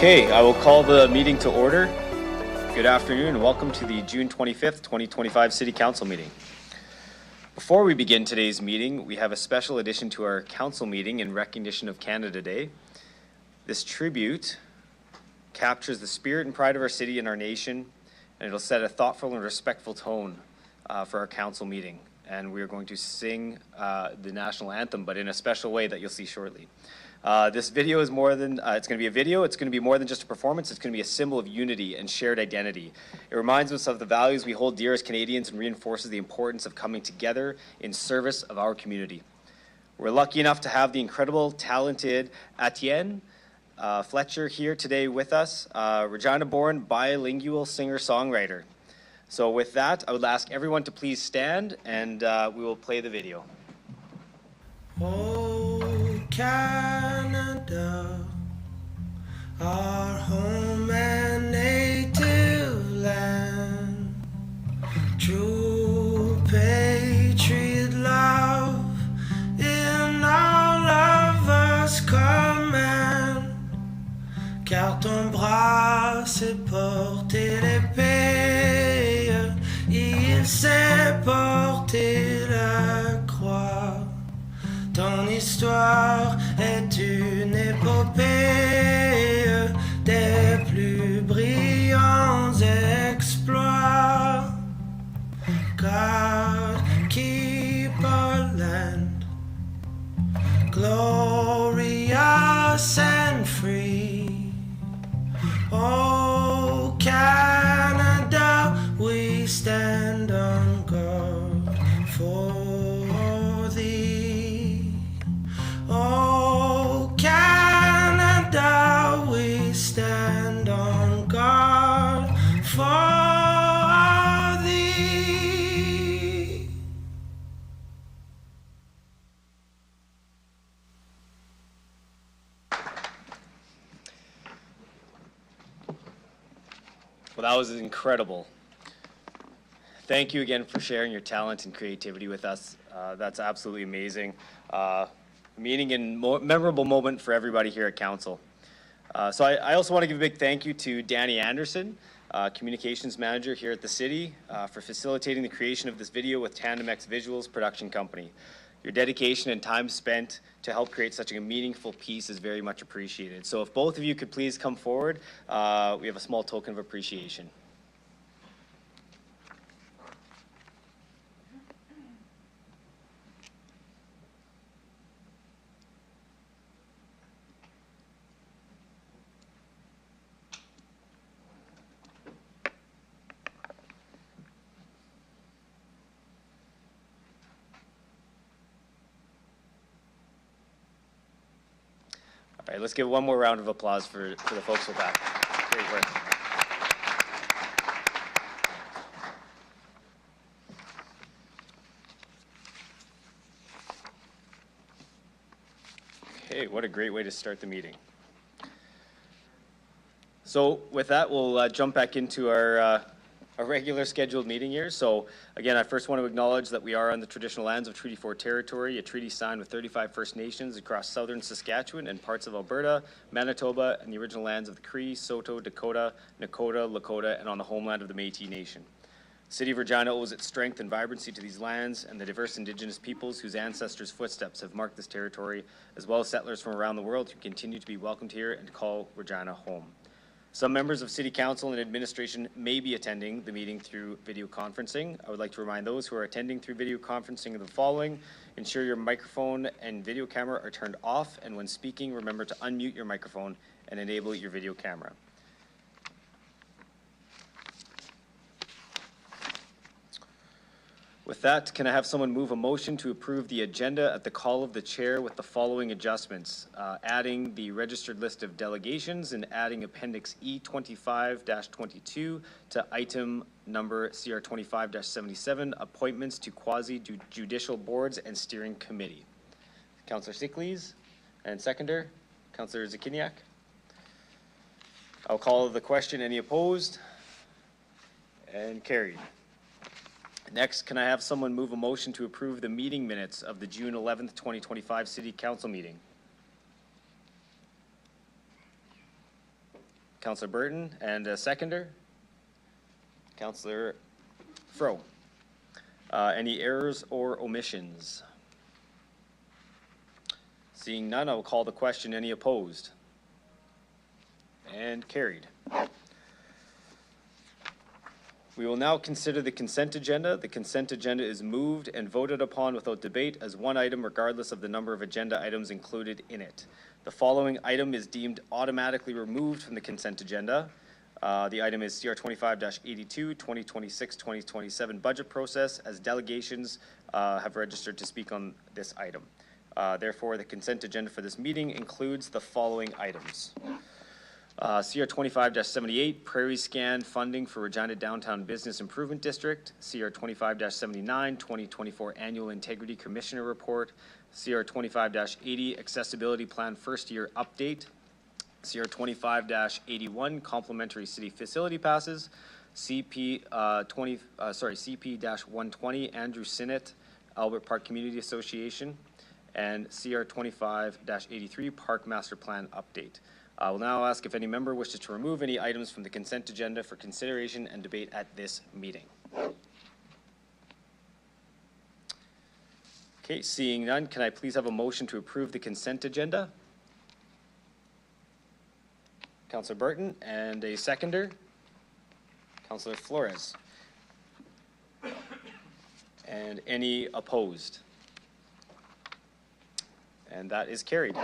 Okay, I will call the meeting to order. Good afternoon and welcome to the June 25th, 2025 City Council meeting. Before we begin today's meeting, we have a special addition to our council meeting in recognition of Canada Day. This tribute captures the spirit and pride of our city and our nation, and it'll set a thoughtful and respectful tone for our council meeting. And we are going to sing the national anthem, but in a special way that you'll see shortly. This video is more than, it's going to be a video, it's going to be more than just a performance, it's going to be a symbol of unity and shared identity. It reminds us of the values we hold dear as Canadians and reinforces the importance of coming together in service of our community. We're lucky enough to have the incredible, talented Etienne Fletcher here today with us, Regina-born bilingual singer-songwriter. So with that, I would ask everyone to please stand and we will play the video. Oh, Canada, our home and native land, true patriot love in all of us command, car ton bras s'est porté l'épée, il s'est porté la croix. Ton histoire est une épopée des plus brillants exploits. God, keep our land glorious and free. Oh, Canada, we stand on guard for thee. Oh, Canada, we stand on guard for thee. Well, that was incredible. Thank you again for sharing your talent and creativity with us. That's absolutely amazing. Meaning and memorable moment for everybody here at Council. So I also want to give a big thank you to Danny Anderson, Communications Manager here at the City, for facilitating the creation of this video with Tandem X Visuals Production Company. Your dedication and time spent to help create such a meaningful piece is very much appreciated. So if both of you could please come forward, we have a small token of appreciation. All right, let's give one more round of applause for the folks with that. Great work. Okay, what a great way to start the meeting. So with that, we'll jump back into our regular scheduled meeting here. So again, I first want to acknowledge that we are on the traditional lands of Treaty 4 territory, a treaty signed with 35 First Nations across southern Saskatchewan and parts of Alberta, Manitoba, and the original lands of the Cree, Saulteaux, Dakota, Nakota, Lakota, and on the homeland of the Métis Nation. The City of Regina owes its strength and vibrancy to these lands and the diverse Indigenous peoples whose ancestors' footsteps have marked this territory, as well as settlers from around the world who continue to be welcomed here and call Regina home. Some members of City Council and Administration may be attending the meeting through video conferencing. I would like to remind those who are attending through video conferencing of the following. Ensure your microphone and video camera are turned off, and when speaking, remember to unmute your microphone and enable your video camera. With that, can I have someone move a motion to approve the agenda at the call of the chair with the following adjustments, adding the registered list of delegations and adding Appendix E25-22 to item number CR25-77, appointments to quasi-judicial boards and steering committee. Councillor Sickles and seconder, Councillor Zakiniak. I'll call the question. Any opposed? And carried. Next, can I have someone move a motion to approve the meeting minutes of the June 11th, 2025 City Council meeting? Councillor Burton, and a seconder, Councillor Fro. Any errors or omissions? Seeing none, I will call the question. Any opposed? And carried. We will now consider the consent agenda. The consent agenda is moved and voted upon without debate as one item regardless of the number of agenda items included in it. The following item is deemed automatically removed from the consent agenda. The item is CR 25-82, 2026-2027 budget process, as delegations have registered to speak on this item. Therefore, the consent agenda for this meeting includes the following items. CR 25-78, Prairie Scan funding for Regina Downtown Business Improvement District. CR 25-79, 2024 Annual Integrity Commissioner Report. CR 25-80, Accessibility Plan First Year Update. CR 25-81, Complimentary City Facility Passes. CP-120, Andrew Sinnott, Albert Park Community Association. And CR 25-83, Park Master Plan Update. I will now ask if any member wishes to remove any items from the consent agenda for consideration and debate at this meeting. Okay, seeing none, can I please have a motion to approve the consent agenda? Councillor Burton, and a seconder, Councillor Flores. And any opposed? And that is carried.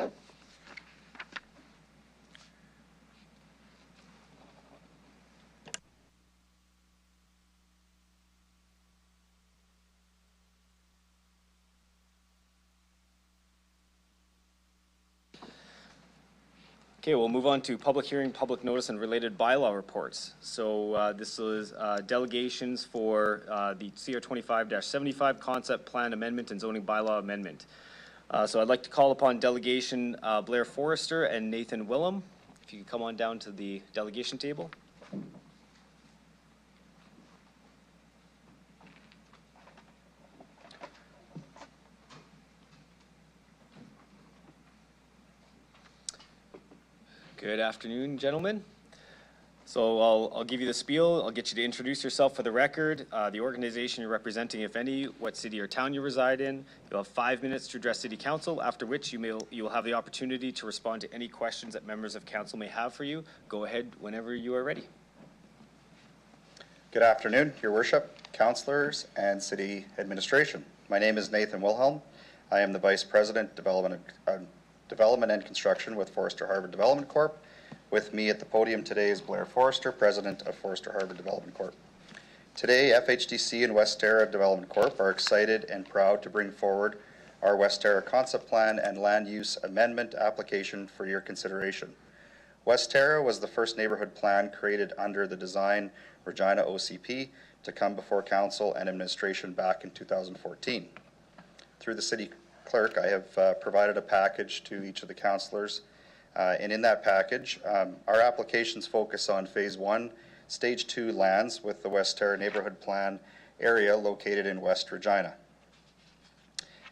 Okay, we'll move on to public hearing, public notice, and related bylaw reports. So this is delegations for the CR 25-75 concept plan amendment and zoning bylaw amendment. So I'd like to call upon delegation Blair Forrester and Nathan Willem. If you could come on down to the delegation table. Good afternoon, gentlemen. So I'll give you the spiel. I'll get you to introduce yourself for the record, the organization you're representing, if any, what city or town you reside in. You'll have 5 minutes to address City Council, after which you will have the opportunity to respond to any questions that members of Council may have for you. Go ahead whenever you are ready. Good afternoon, Your Worship, Councillors, and City Administration. My name is Nathan Wilhelm. I am the Vice President, Development and Construction with Forrester Harbour Development Corp. With me at the podium today is Blair Forrester, President of Forrester Harbour Development Corp. Today, FHDC and West Terra Development Corp. Are excited and proud to bring forward our West Terra Concept Plan and Land Use Amendment application for your consideration. West Terra was the first neighbourhood plan created under the Design Regina OCP to come before Council and Administration back in 2014. Through the City Clerk, I have provided a package to each of the councillors, and in that package, our applications focus on Phase 1, Stage 2 lands with the West Terra Neighbourhood Plan area located in West Regina.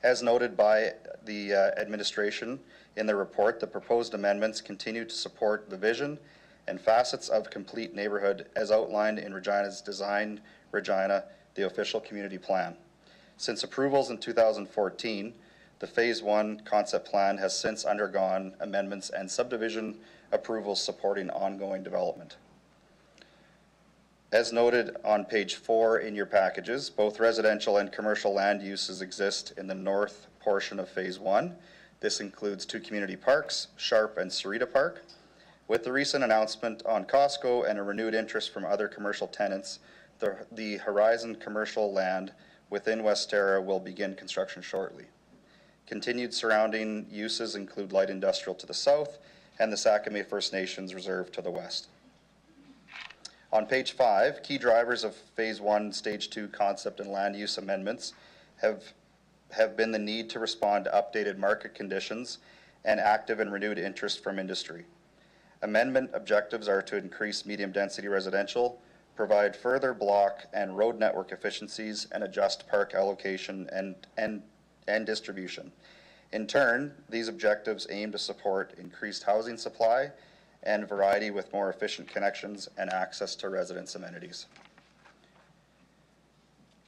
As noted by the administration in the report, the proposed amendments continue to support the vision and facets of complete neighbourhood as outlined in Regina's Design Regina, the official community plan. Since approvals in 2014, the Phase 1 concept plan has since undergone amendments and subdivision approvals supporting ongoing development. As noted on page 4 in your packages, both residential and commercial land uses exist in the north portion of Phase 1. This includes 2 community parks, Sharp and Sarita Park. With the recent announcement on Costco and a renewed interest from other commercial tenants, the Horizon commercial land within West Terra will begin construction shortly. Continued surrounding uses include light industrial to the south and the Sakamay First Nations Reserve to the west. On page 5, key drivers of Phase 1, Stage 2 concept and land use amendments have been the need to respond to updated market conditions and active and renewed interest from industry. Amendment objectives are to increase medium density residential, provide further block and road network efficiencies, and adjust park allocation and distribution. In turn, these objectives aim to support increased housing supply and variety with more efficient connections and access to residents' amenities.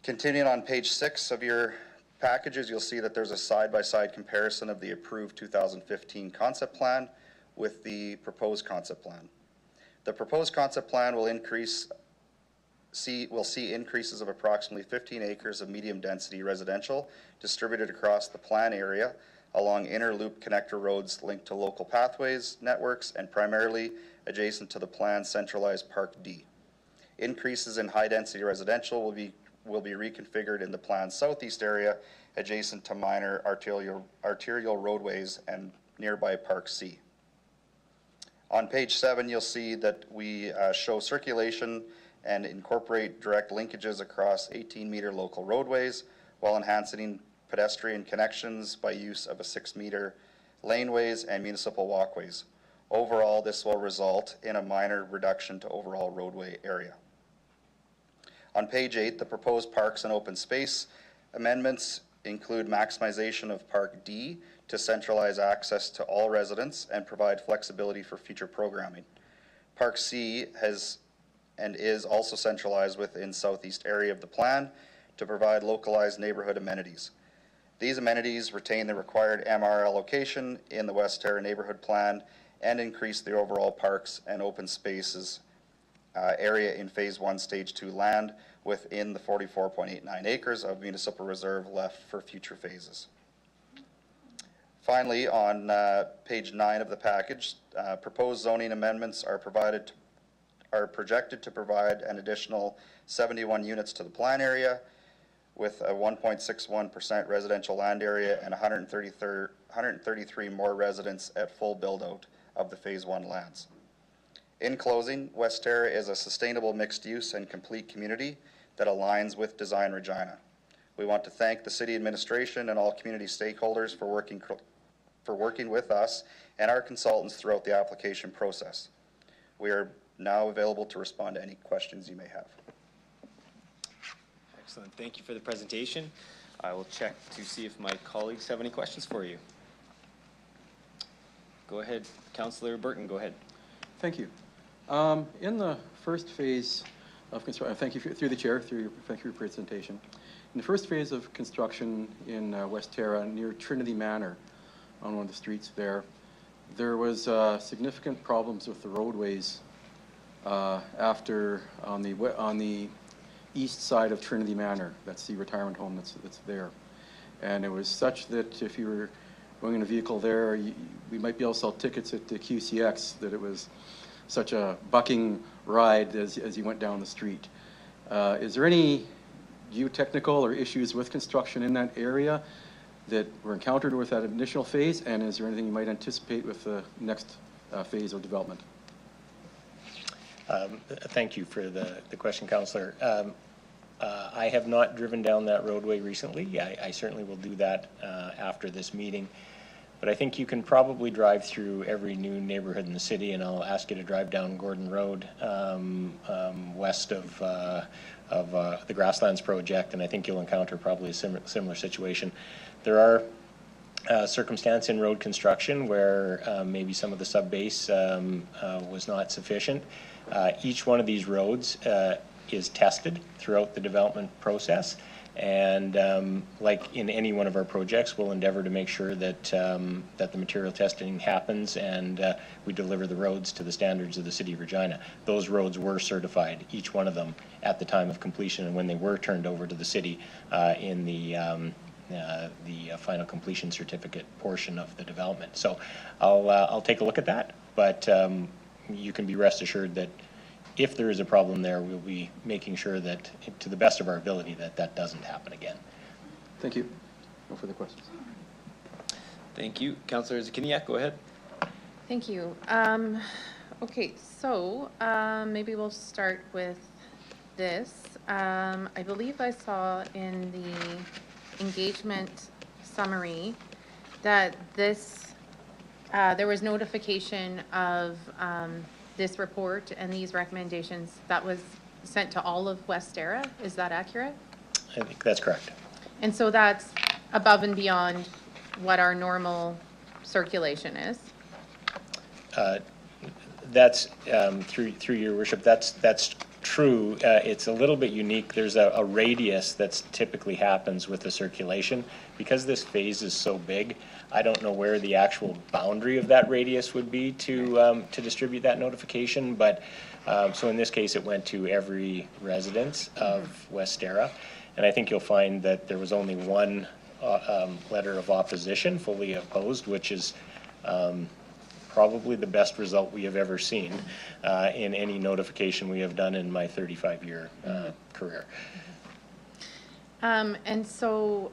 Continuing on page 6 of your packages, you'll see that there's a side-by-side comparison of the approved 2015 concept plan with the proposed concept plan. The proposed concept plan will see increases of approximately 15 acres of medium density residential distributed across the plan area along inner loop connector roads linked to local pathways, networks, and primarily adjacent to the planned centralized Park D. Increases in high density residential will be reconfigured in the planned southeast area adjacent to minor arterial roadways and nearby Park C. On page 7, you'll see that we show circulation and incorporate direct linkages across 18-meter local roadways while enhancing pedestrian connections by use of a 6-meter laneways and municipal walkways. Overall, this will result in a minor reduction to overall roadway area. On page 8, the proposed parks and open space amendments include maximization of Park D to centralize access to all residents and provide flexibility for future programming. Park C has and is also centralized within southeast area of the plan to provide localized neighborhood amenities. These amenities retain the required MR allocation in the West Terra neighborhood plan and increase the overall parks and open spaces area in Phase 1 Stage 2 land within the 44.89 acres of municipal reserve left for future phases. Finally, on page 9 of the package, proposed zoning amendments are projected to provide an additional 71 units to the plan area with a 1.61% residential land area and 133 more residents at full build-out of the Phase 1 lands. In closing, West Terra is a sustainable mixed-use and complete community that aligns with Design Regina. We want to thank the City Administration and all community stakeholders for working with us and our consultants throughout the application process. We are now available to respond to any questions you may have. Excellent. Thank you for the presentation. I will check to see if my colleagues have any questions for you. Go ahead, Councillor Burton, go ahead. Thank you. In the first phase of construction, thank you through the chair, thank you for your presentation. In the first phase of construction in West Terra near Trinity Manor on one of the streets there was significant problems with the roadways after on the east side of Trinity Manor. That's the retirement home that's there. And it was such that if you were going in a vehicle there, we might be able to sell tickets at the QCX, that it was such a bucking ride as you went down the street. Is there any geotechnical or issues with construction in that area that were encountered with that initial phase? And is there anything you might anticipate with the next phase of development? Thank you for the question, Councillor. I have not driven down that roadway recently. I certainly will do that after this meeting. But I think you can probably drive through every new neighborhood in the city, and I'll ask you to drive down Gordon Road west of the Grasslands project, and I think you'll encounter probably a similar situation. There are circumstance in road construction where maybe some of the sub-base was not sufficient. Each one of these roads is tested throughout the development process, and like in any one of our projects, we'll endeavor to make sure that that the material testing happens and we deliver the roads to the standards of the City of Regina. Those roads were certified, each one of them, at the time of completion and when they were turned over to the city in the final completion certificate portion of the development. So I'll take a look at that, but you can be rest assured that if there is a problem there, we'll be making sure that, to the best of our ability, that doesn't happen again. Thank you. No further questions. Thank you. Councillor Zakiniak, go ahead. Thank you. Okay, so maybe we'll start with this. I believe I saw in the engagement summary that this there was notification of this report and these recommendations that was sent to all of West Terra. Is that accurate? I think that's correct. And so that's above and beyond what our normal circulation is? That's, through your worship, that's true. It's a little bit unique. There's a radius that's typically happens with the circulation. Because this phase is so big, I don't know where the actual boundary of that radius would be to distribute that notification, but, so in this case, it went to every resident of Westera. And I think you'll find that there was only one letter of opposition, fully opposed, which is probably the best result we have ever seen in any notification we have done in my 35-year career. And so,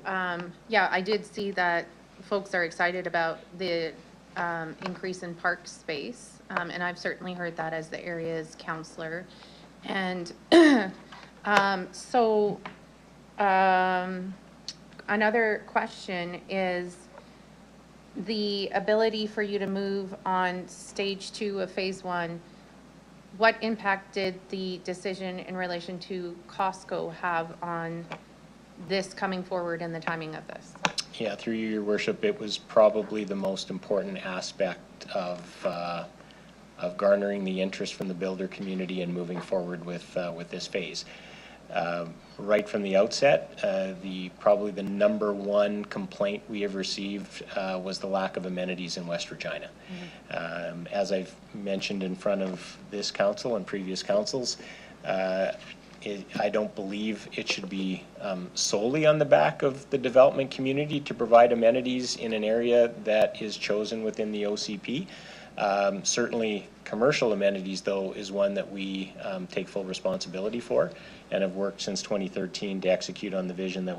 yeah, I did see that folks are excited about the increase in park space, and I've certainly heard that as the area's counselor. And another question is the ability for you to move on stage 2 of phase 1. What impact did the decision in relation to Costco have on this coming forward and the timing of this? Yeah, through your worship, it was probably the most important aspect of garnering the interest from the builder community and moving forward with this phase. Right from the outset, probably the #1 complaint we have received was the lack of amenities in West Regina. As I've mentioned in front of this council and previous councils, I don't believe it should be solely on the back of the development community to provide amenities in an area that is chosen within the OCP. Certainly commercial amenities, though, is one that we take full responsibility for and have worked since 2013 to execute on the vision that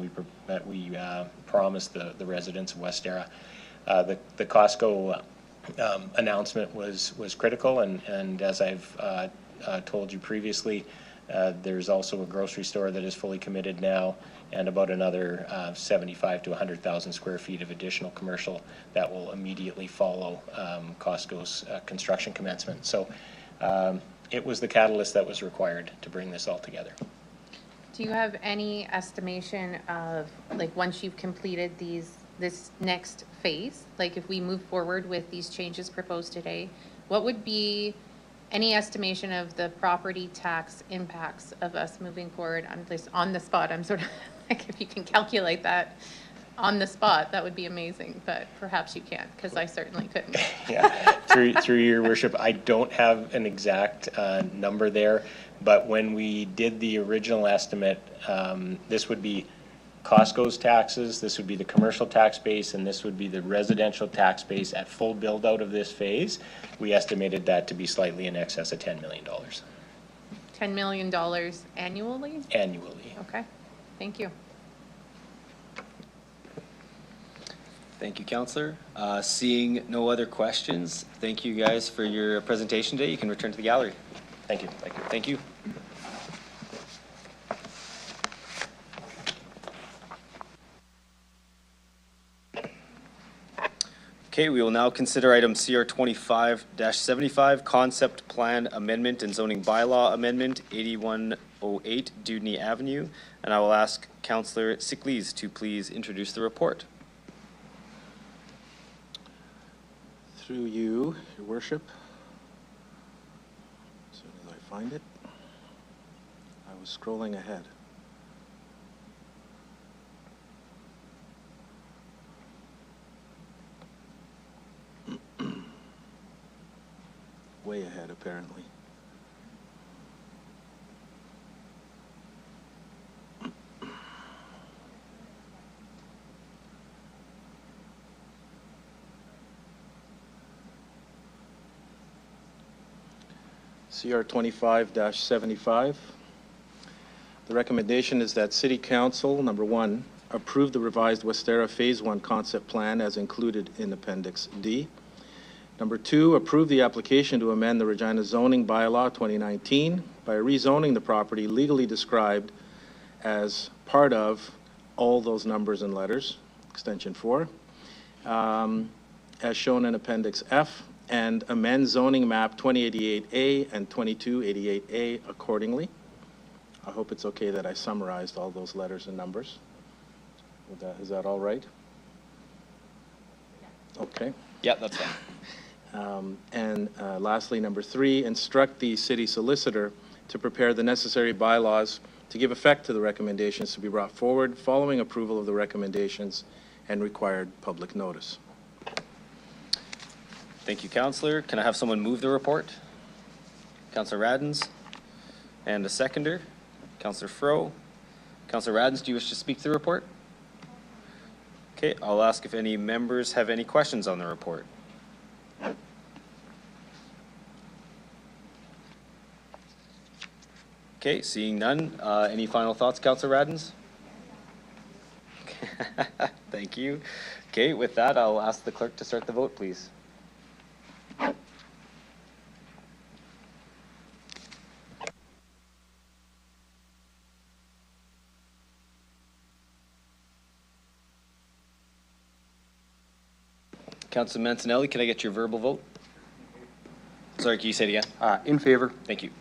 we promised the residents of Westera. The Costco announcement was critical, and as I've told you previously, there's also a grocery store that is fully committed now, and about another 75 to 100,000 square feet of additional commercial that will immediately follow Costco's construction commencement. So it was the catalyst that was required to bring this all together. Do you have any estimation of, like, once you've completed this next phase, like if we move forward with these changes proposed today, what would be any estimation of the property tax impacts of us moving forward? I'm just on the spot. I'm sort of like, if you can calculate that on the spot, that would be amazing, but perhaps you can't, because I certainly couldn't. Yeah, through your worship, I don't have an exact number there, but when we did the original estimate, this would be Costco's taxes, this would be the commercial tax base, and this would be the residential tax base at full build out of this phase. We estimated that to be slightly in excess of $10 million. $10 million annually? Annually. Okay, thank you. Thank you, Councillor. Seeing no other questions, thank you guys for your presentation today. You can return to the gallery. Thank you. Thank you. Thank you. Okay, we will now consider item CR 25-75, Concept Plan Amendment and Zoning Bylaw Amendment, 8108 Dewdney Avenue. And I will ask Councillor Siklees to please introduce the report. Through you, Your Worship. As soon as I find it, I was scrolling ahead. Way ahead, apparently. CR 25-75. The recommendation is that City Council, number 1, approve the revised Westera Phase 1 concept plan as included in Appendix D. Number 2, approve the application to amend the Regina zoning bylaw 2019 by rezoning the property legally described as part of all those numbers and letters, extension 4, as shown in Appendix F, and amend zoning map 2088A and 2288A accordingly. I hope it's okay that I summarized all those letters and numbers. Is that all right? Okay. Yeah, that's fine. And lastly, number 3, instruct the city solicitor to prepare the necessary bylaws to give effect to the recommendations to be brought forward following approval of the recommendations and required public notice. Thank you, Councillor. Can I have someone move the report? Councillor Radens. And a seconder, Councillor Fro. Councillor Radens, do you wish to speak to the report? Okay, I'll ask if any members have any questions on the report. Okay, seeing none. Any final thoughts, Councillor Radens? Thank you. Okay, with that, I'll ask the clerk to start the vote, please. Councilor Mancinelli, can I get your verbal vote? Sorry, can you say it again? In favor. Thank you.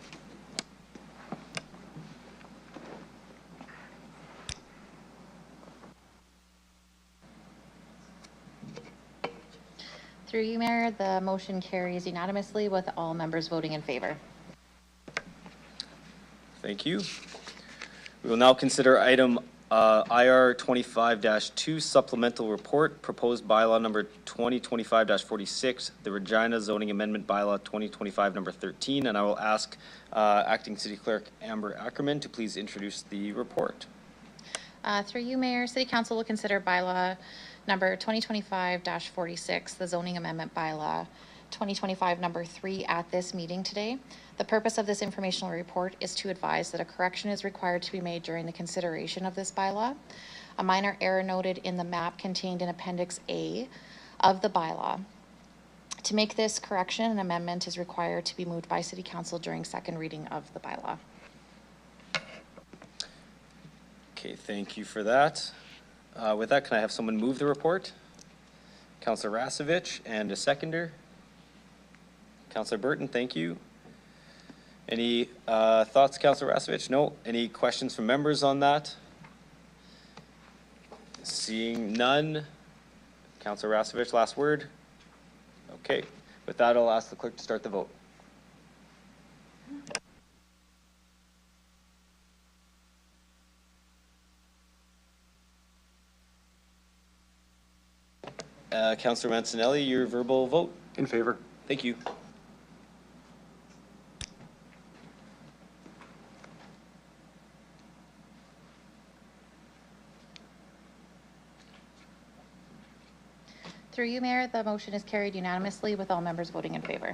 Through you, Mayor, the motion carries unanimously with all members voting in favor. Thank you. We will now consider item IR 25-2 supplemental report, proposed bylaw number 2025-46, the Regina zoning amendment bylaw 2025 number 13, and I will ask Acting City Clerk Amber Ackerman to please introduce the report. Through you, Mayor, City Council will consider bylaw number 2025-46, the zoning amendment bylaw 2025 number 3 at this meeting today. The purpose of this informational report is to advise that a correction is required to be made during the consideration of this bylaw. A minor error noted in the map contained in Appendix A of the bylaw. To make this correction, an amendment is required to be moved by City Council during second reading of the bylaw. Okay, thank you for that. With that, can I have someone move the report? Councillor Rasevich, and a seconder. Councillor Burton, thank you. Any thoughts, Councillor Rasevich? No. Any questions from members on that? Seeing none. Councillor Rasevich, last word. Okay. With that, I'll ask the clerk to start the vote. Councillor Mancinelli, your verbal vote. In favor. Thank you. Through you, Mayor, the motion is carried unanimously with all members voting in favor.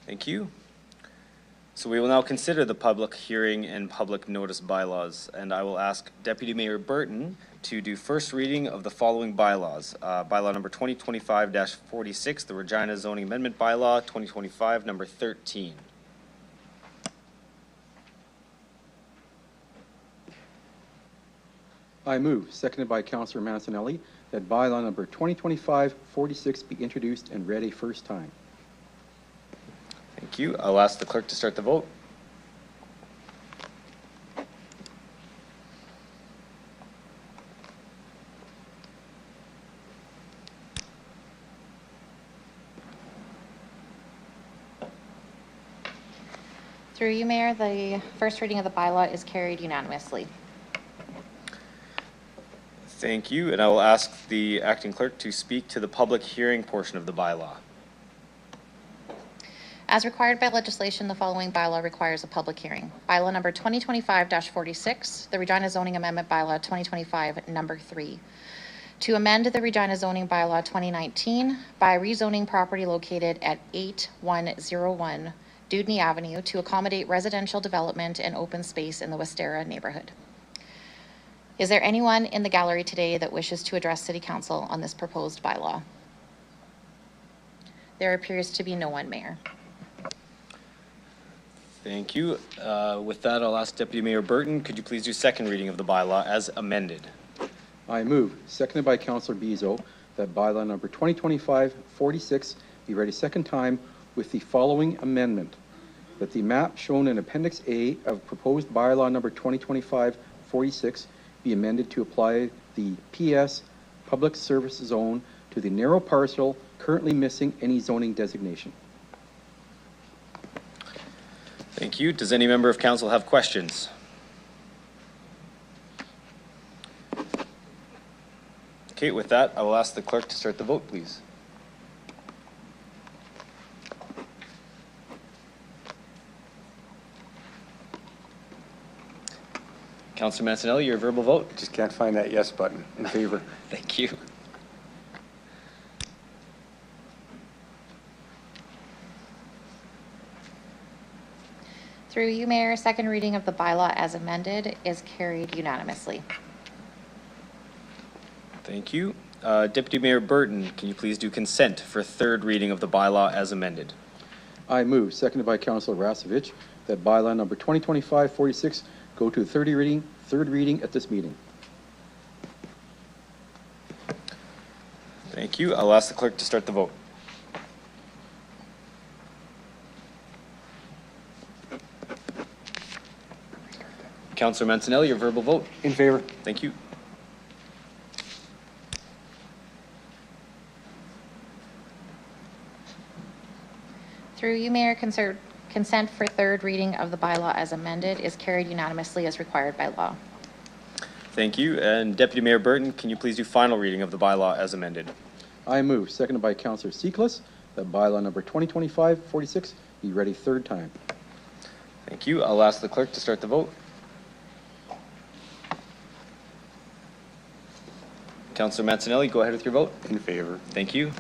Thank you. So we will now consider the public hearing and public notice bylaws, and I will ask Deputy Mayor Burton to do first reading of the following bylaws. Bylaw number 2025-46, the Regina zoning amendment bylaw, 2025 number 13. I move, seconded by Councillor Mancinelli, that bylaw number 2025-46 be introduced and read a first time. Thank you. I'll ask the clerk to start the vote. Through you, Mayor, the first reading of the bylaw is carried unanimously. Thank you, and I will ask the acting clerk to speak to the public hearing portion of the bylaw. As required by legislation, the following bylaw requires a public hearing. Bylaw number 2025-46, the Regina zoning amendment bylaw 2025 number 3. To amend the Regina zoning bylaw 2019 by rezoning property located at 8101 Dudney Avenue to accommodate residential development and open space in the Westera neighborhood. Is there anyone in the gallery today that wishes to address City Council on this proposed bylaw? There appears to be no one, Mayor. Thank you. With that, I'll ask Deputy Mayor Burton, could you please do second reading of the bylaw as amended? I move, seconded by Councillor Bezo, that bylaw number 2025-46 be read a second time with the following amendment: that the map shown in Appendix A of proposed bylaw number 2025-46 be amended to apply the PS Public Service Zone to the narrow parcel currently missing any zoning designation. Thank you. Does any member of council have questions? Okay, with that, I will ask the clerk to start the vote, please. Councillor Mancinelli, your verbal vote. Just can't find that yes button. In favor. Thank you. Through you, Mayor, second reading of the bylaw as amended is carried unanimously. Thank you. Deputy Mayor Burton, can you please do consent for third reading of the bylaw as amended? I move, seconded by Councillor Rasevich, that bylaw number 2025-46 go to third reading at this meeting. Thank you. I'll ask the clerk to start the vote. Councillor Mancinelli, your verbal vote. In favor. Thank you. Through you, Mayor, consent for third reading of the bylaw as amended is carried unanimously as required by law. Thank you. And Deputy Mayor Burton, can you please do final reading of the bylaw as amended? I move, seconded by Councillor Seacless, that bylaw number 2025-46 be ready third time. Thank you. I'll ask the clerk to start the vote. Councillor Mancinelli, go ahead with your vote. In favor. Thank you.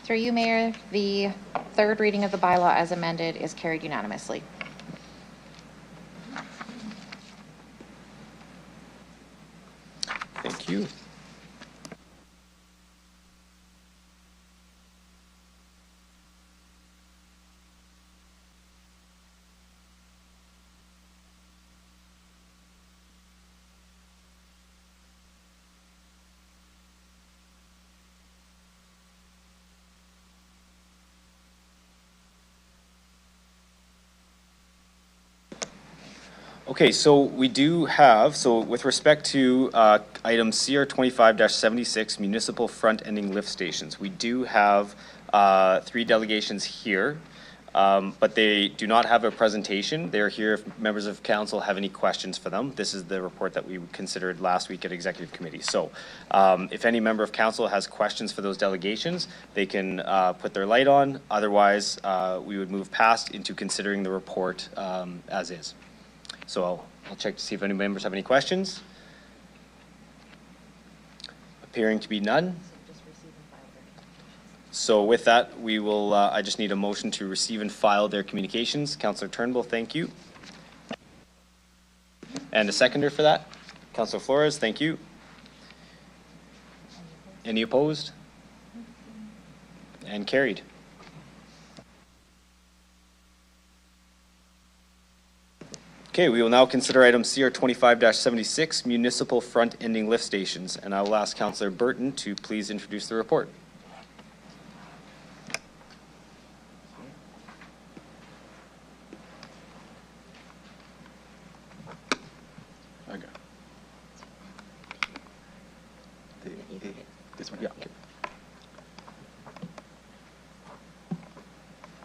Through you, Mayor, the third reading of the bylaw as amended is carried unanimously. Thank you. Okay, so we do have, so with respect to item CR 25-76, municipal front-ending lift stations, we do have 3 delegations here, but they do not have a presentation. They're here if members of council have any questions for them. This is the report that we considered last week at executive committee. So if any member of council has questions for those delegations, they can put their light on. Otherwise, we would move past into considering the report as is. So I'll check to see if any members have any questions. Appearing to be none. So with that, we will, I just need a motion to receive and file their communications. Councillor Turnbull, thank you. And a seconder for that? Councillor Flores, thank you. Any opposed? And carried. Okay, we will now consider item CR 25-76, municipal front-ending lift stations, and I will ask Councillor Burton to please introduce the report. Okay. This one, yeah. Okay.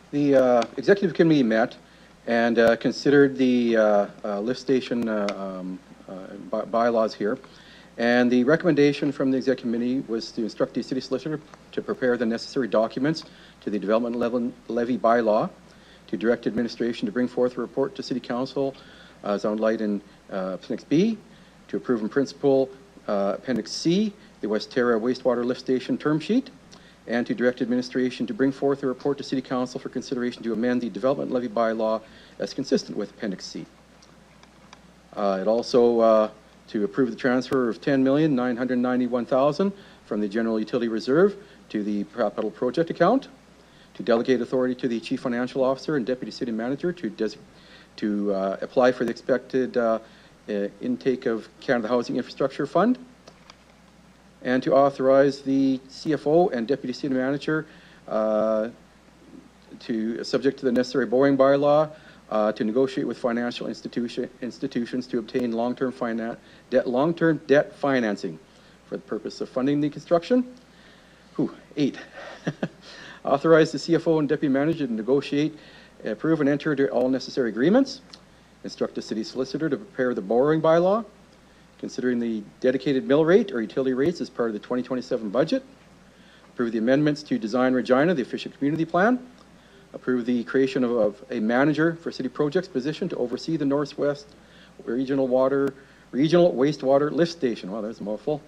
The executive committee met and considered the lift station bylaws here. And the recommendation from the executive committee was to instruct the city solicitor to prepare the necessary documents to the development levy bylaw, to direct administration to bring forth a report to city council as outlined in Appendix B, to approve in principle Appendix C, the West Terra wastewater lift station term sheet, and to direct administration to bring forth a report to City Council for consideration to amend the development levy bylaw as consistent with Appendix C. It also to approve the transfer of $10,991,000 from the General Utility Reserve to the capital project account, to delegate authority to the Chief Financial Officer and Deputy City Manager to apply for the expected intake of Canada Housing Infrastructure Fund, and to authorize the CFO and Deputy City Manager to, subject to the necessary borrowing bylaw, to negotiate with financial institutions to obtain long-term debt financing for the purpose of funding the construction. 8, authorize the CFO and deputy manager to negotiate, approve, and enter into all necessary agreements. Instruct the city solicitor to prepare the borrowing bylaw, considering the dedicated mill rate or utility rates as part of the 2027 budget. Approve the amendments to Design Regina, the official community plan. Approve the creation of a manager for city projects position to oversee the Northwest Regional Wastewater Lift Station. Wow, there's a mouthful.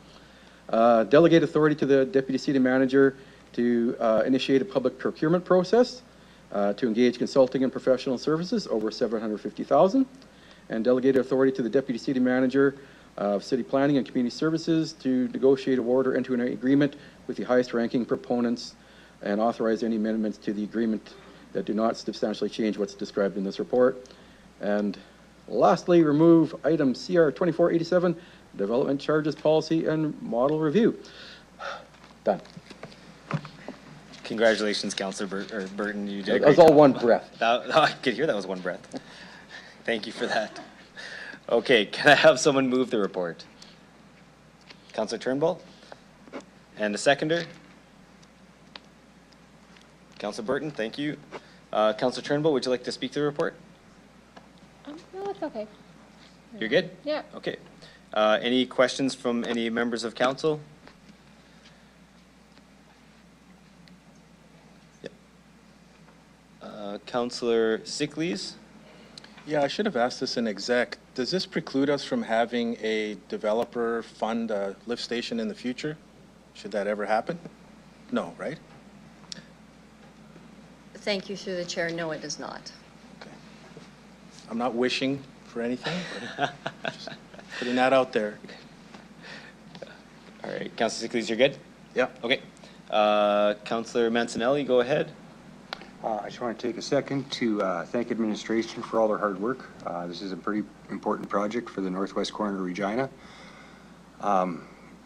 Delegate authority to the deputy city manager to initiate a public procurement process, to engage consulting and professional services over $750,000, and delegate authority to the deputy city manager of city planning and community services to negotiate, award, or enter an agreement with the highest ranking proponents, and authorize any amendments to the agreement that do not substantially change what's described in this report. And lastly, remove item CR 2487, development charges policy and model review. Done. Congratulations, Councillor Burton. You did a That was great all job. one breath. I could hear that was one breath. Thank you for that. Okay, can I have someone move the report? Councillor Turnbull? And a seconder? Councillor Burton, thank you. Councillor Turnbull, would you like to speak to the report? No, it's okay. You're good? Yeah. Okay. Any questions from any members of council? Yep. Councillor Sickleys? Yeah, I should have asked this in exec. Does this preclude us from having a developer fund a lift station in the future? Should that ever happen? No, right? Thank you through the chair. No, it does not. Okay. I'm not wishing for anything, but just putting that out there. All right, Councillor Sickleys, you're good? Yeah. Okay. Councillor Mancinelli, go ahead. I just want to take a second to thank administration for all their hard work. This is a pretty important project for the northwest corner of Regina.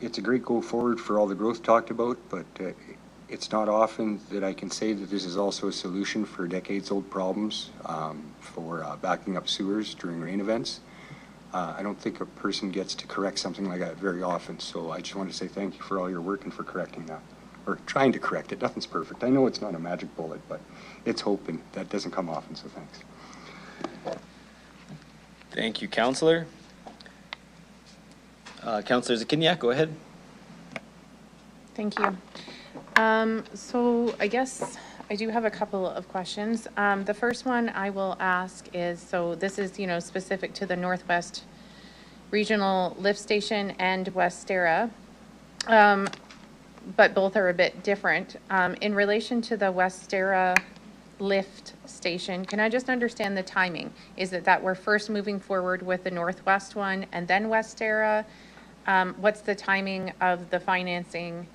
It's a great go forward for all the growth talked about, but it's not often that I can say that this is also a solution for decades-old problems for backing up sewers during rain events. I don't think a person gets to correct something like that very often, so I just want to say thank you for all your work and for correcting that, or trying to correct it. Nothing's perfect. I know it's not a magic bullet, but it's hope, and that doesn't come often, so thanks. Thank you, Councillor. Councillor Zakiniak, go ahead. Thank you. So I guess I do have a couple of questions. The first one I will ask is, so this is, specific to the Northwest Regional Lift Station and Westera, but both are a bit different. In relation to the Westera lift station, can I just understand the timing? Is it that we're first moving forward with the Northwest one and then Westera? What's the timing of the financing,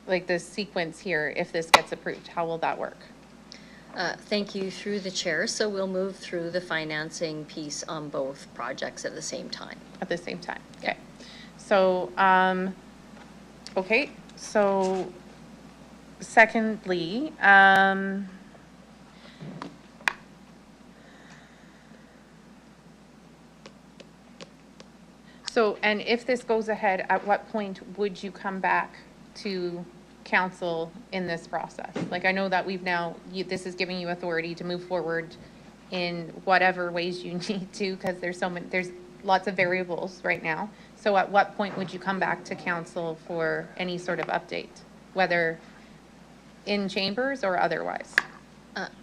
like the sequence here, if this gets approved? How will that work? Thank you through the chair. So we'll move through the financing piece on both projects at the same time. At the same time, okay. So, okay, so secondly, so, and if this goes ahead, at what point would you come back to council in this process? Like, I know that we've now, this is giving you authority to move forward in whatever ways you need to, because there's lots of variables right now. So at what point would you come back to council for any sort of update, whether in chambers or otherwise?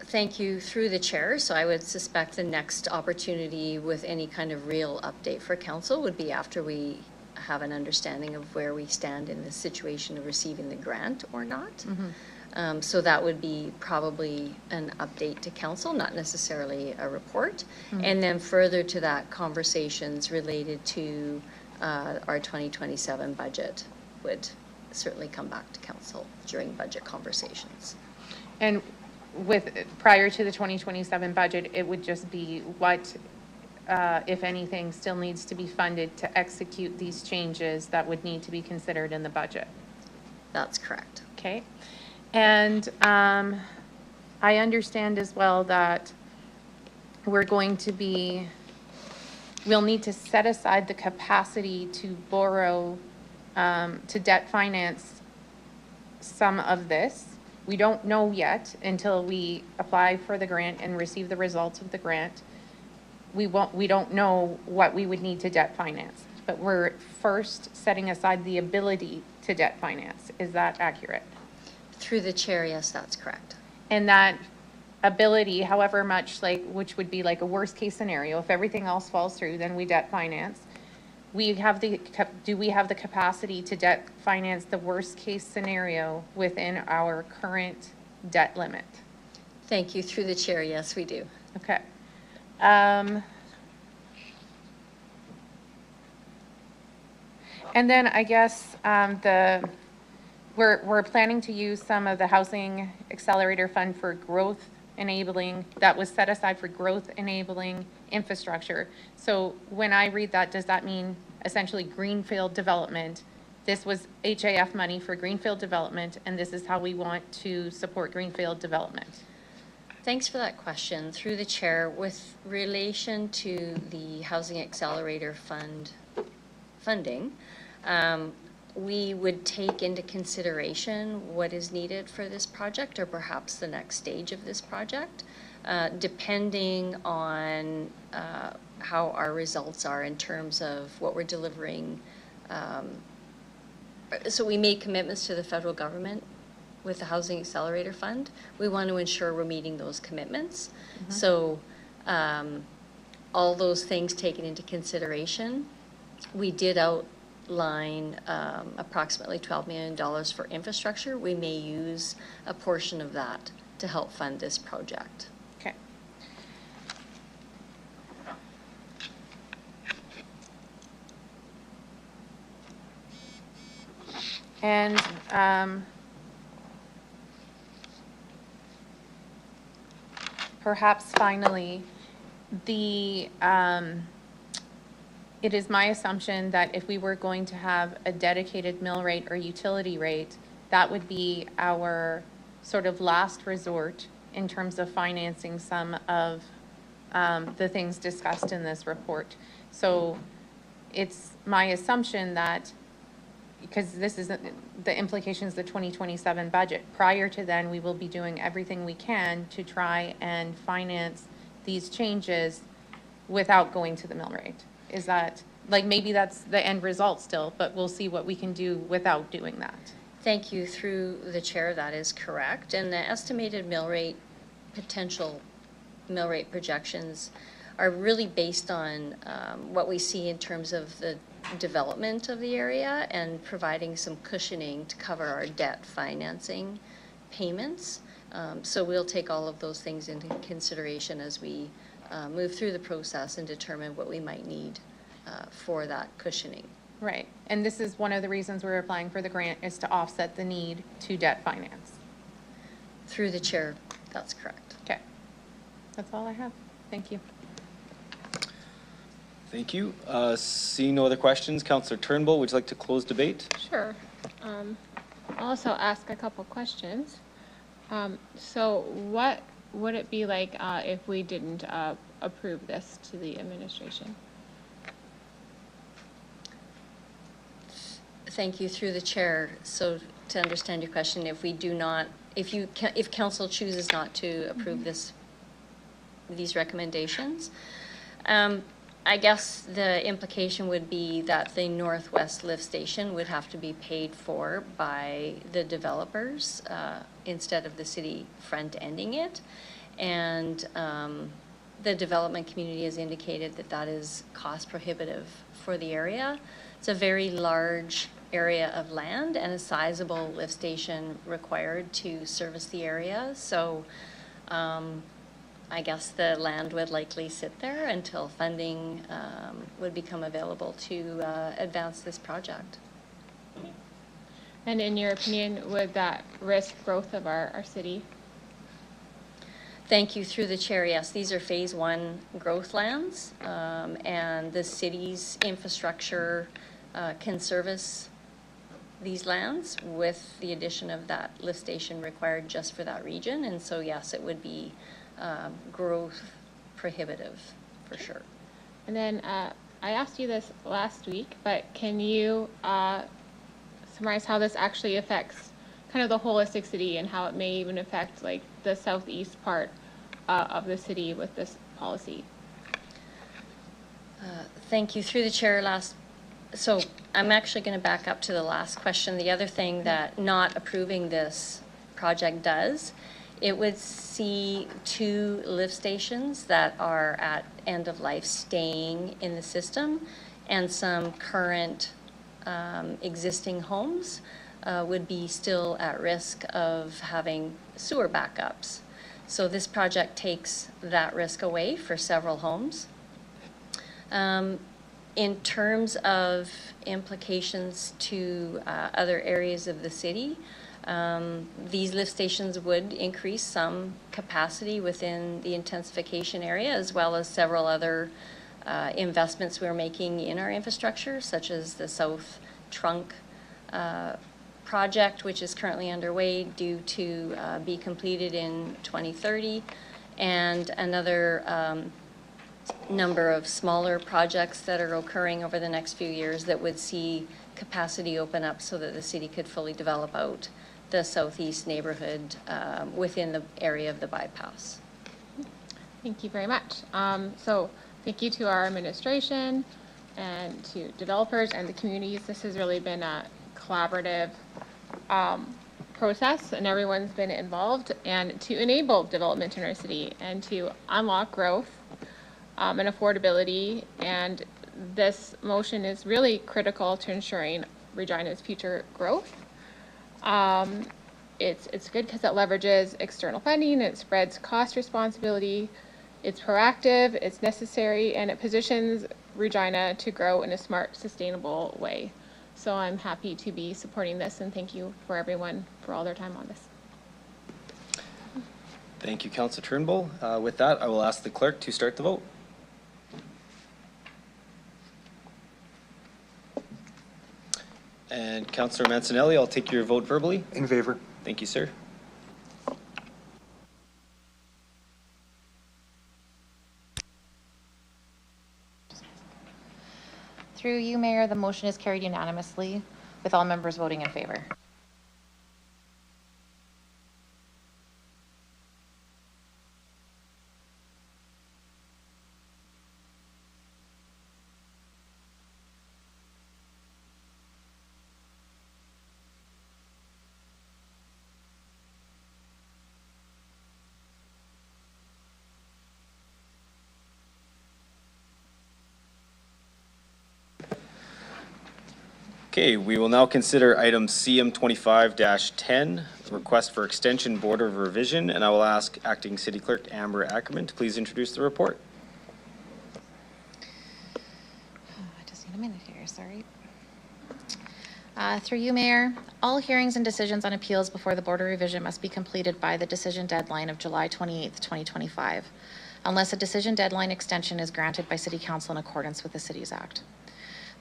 Thank you through the chair. So I would suspect the next opportunity with any kind of real update for council would be after we have an understanding of where we stand in the situation of receiving the grant or not. Mm-hmm. So that would be probably an update to council, not necessarily a report. Mm-hmm. And then further to that, conversations related to our 2027 budget would certainly come back to council during budget conversations. And prior to the 2027 budget, it would just be what, if anything, still needs to be funded to execute these changes that would need to be considered in the budget. That's correct. Okay. And I understand as well that we're going to be, we'll need to set aside the capacity to borrow, to debt finance some of this. We don't know yet until we apply for the grant and receive the results of the grant. We don't know what we would need to debt finance, but we're first setting aside the ability to debt finance. Is that accurate? Through the chair, yes, that's correct. And that ability, however much, like, which would be like a worst case scenario, if everything else falls through, then we debt finance. Do we have the capacity to debt finance the worst case scenario within our current debt limit? Thank you. Through the chair, yes, we do. Okay. And then I guess we're planning to use some of the Housing Accelerator Fund for growth enabling, that was set aside for growth enabling infrastructure. So when I read that, does that mean essentially greenfield development? This was HAF money for greenfield development, and this is how we want to support greenfield development. Thanks for that question. Through the chair, with relation to the Housing Accelerator Fund funding, we would take into consideration what is needed for this project, or perhaps the next stage of this project, depending on how our results are in terms of what we're delivering. So we made commitments to the federal government with the Housing Accelerator Fund. We want to ensure we're meeting those commitments. Mm-hmm. So all those things taken into consideration, we did outline approximately $12 million for infrastructure. We may use a portion of that to help fund this project. Okay. And perhaps finally, it is my assumption that if we were going to have a dedicated mill rate or utility rate, that would be our sort of last resort in terms of financing some of the things discussed in this report. So it's my assumption that, because this is the implications of the 2027 budget, prior to then, we will be doing everything we can to try and finance these changes without going to the mill rate. Is that, like, maybe that's the end result still, but we'll see what we can do without doing that. Thank you. Through the chair, that is correct. And the estimated mill rate, potential mill rate projections are really based on what we see in terms of the development of the area and providing some cushioning to cover our debt financing payments. So we'll take all of those things into consideration as we move through the process and determine what we might need for that cushioning. Right. And this is one of the reasons we're applying for the grant, is to offset the need to debt finance. Through the chair, that's correct. Okay. That's all I have. Thank you. Thank you. Seeing no other questions, Councillor Turnbull, would you like to close debate? Sure. I'll also ask a couple questions. So what would it be like if we didn't approve this to the administration? Thank you. Through the chair. So to understand your question, if we do not, if council chooses not to approve these recommendations, I guess the implication would be that the Northwest Lift Station would have to be paid for by the developers instead of the city front-ending it. And the development community has indicated that that is cost prohibitive for the area. It's a very large area of land and a sizable lift station required to service the area. So I guess the land would likely sit there until funding would become available to advance this project. And in your opinion, would that risk growth of our city? Thank you. Through the chair, yes, these are phase 1 growth lands, and the city's infrastructure can service these lands with the addition of that lift station required just for that region. And so yes, it would be growth prohibitive, for sure. And then I asked you this last week, but can you summarize how this actually affects kind of the holistic city and how it may even affect like the southeast part of the city with this policy? Thank you. Through the chair, so I'm actually going to back up to the last question. The other thing that not approving this project does, it would see 2 lift stations that are at end of life staying in the system, and some current existing homes would be still at risk of having sewer backups. So this project takes that risk away for several homes. In terms of implications to other areas of the city, these lift stations would increase some capacity within the intensification area, as well as several other investments we're making in our infrastructure, such as the South Trunk project, which is currently underway, due to be completed in 2030, and another number of smaller projects that are occurring over the next few years that would see capacity open up so that the city could fully develop out the southeast neighborhood within the area of the bypass. Thank you very much. So thank you to our administration and to developers and the communities. This has really been a collaborative process, and everyone's been involved, and to enable development in our city and to unlock growth and affordability. And this motion is really critical to ensuring Regina's future growth. It's good because it leverages external funding, it spreads cost responsibility, it's proactive, it's necessary, and it positions Regina to grow in a smart, sustainable way. So I'm happy to be supporting this, and thank you for everyone for all their time on this. Thank you, Councillor Turnbull. With that, I will ask the clerk to start the vote. And Councillor Mancinelli, I'll take your vote verbally. In favor. Thank you, sir. Through you, Mayor, the motion is carried unanimously with all members voting in favor. Okay, we will now consider item CM 25-10, request for extension board of revision, and I will ask Acting City Clerk Amber Ackerman to please introduce the report. I just need a minute here, sorry. Through you, Mayor, all hearings and decisions on appeals before the board of revision must be completed by the decision deadline of July 28th, 2025, unless a decision deadline extension is granted by City Council in accordance with the Cities Act.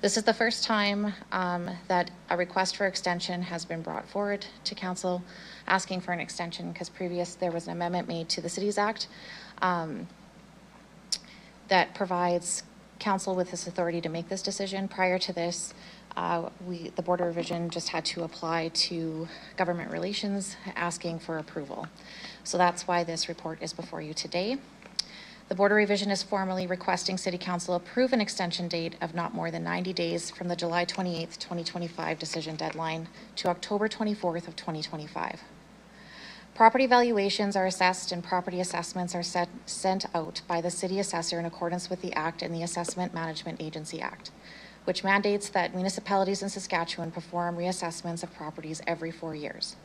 This is the first time that a request for extension has been brought forward to Council asking for an extension, because there was an amendment made to the Cities Act that provides Council with this authority to make this decision. Prior to this, the Board of Revision just had to apply to Government Relations asking for approval. So that's why this report is before you today. The Board of Revision is formally requesting City Council approve an extension date of not more than 90 days from the July 28th, 2025 decision deadline to October 24th of 2025. Property valuations are assessed and property assessments are sent out by the City Assessor in accordance with the Act and the Assessment Management Agency Act, which mandates that municipalities in Saskatchewan perform reassessments of properties every 4 years.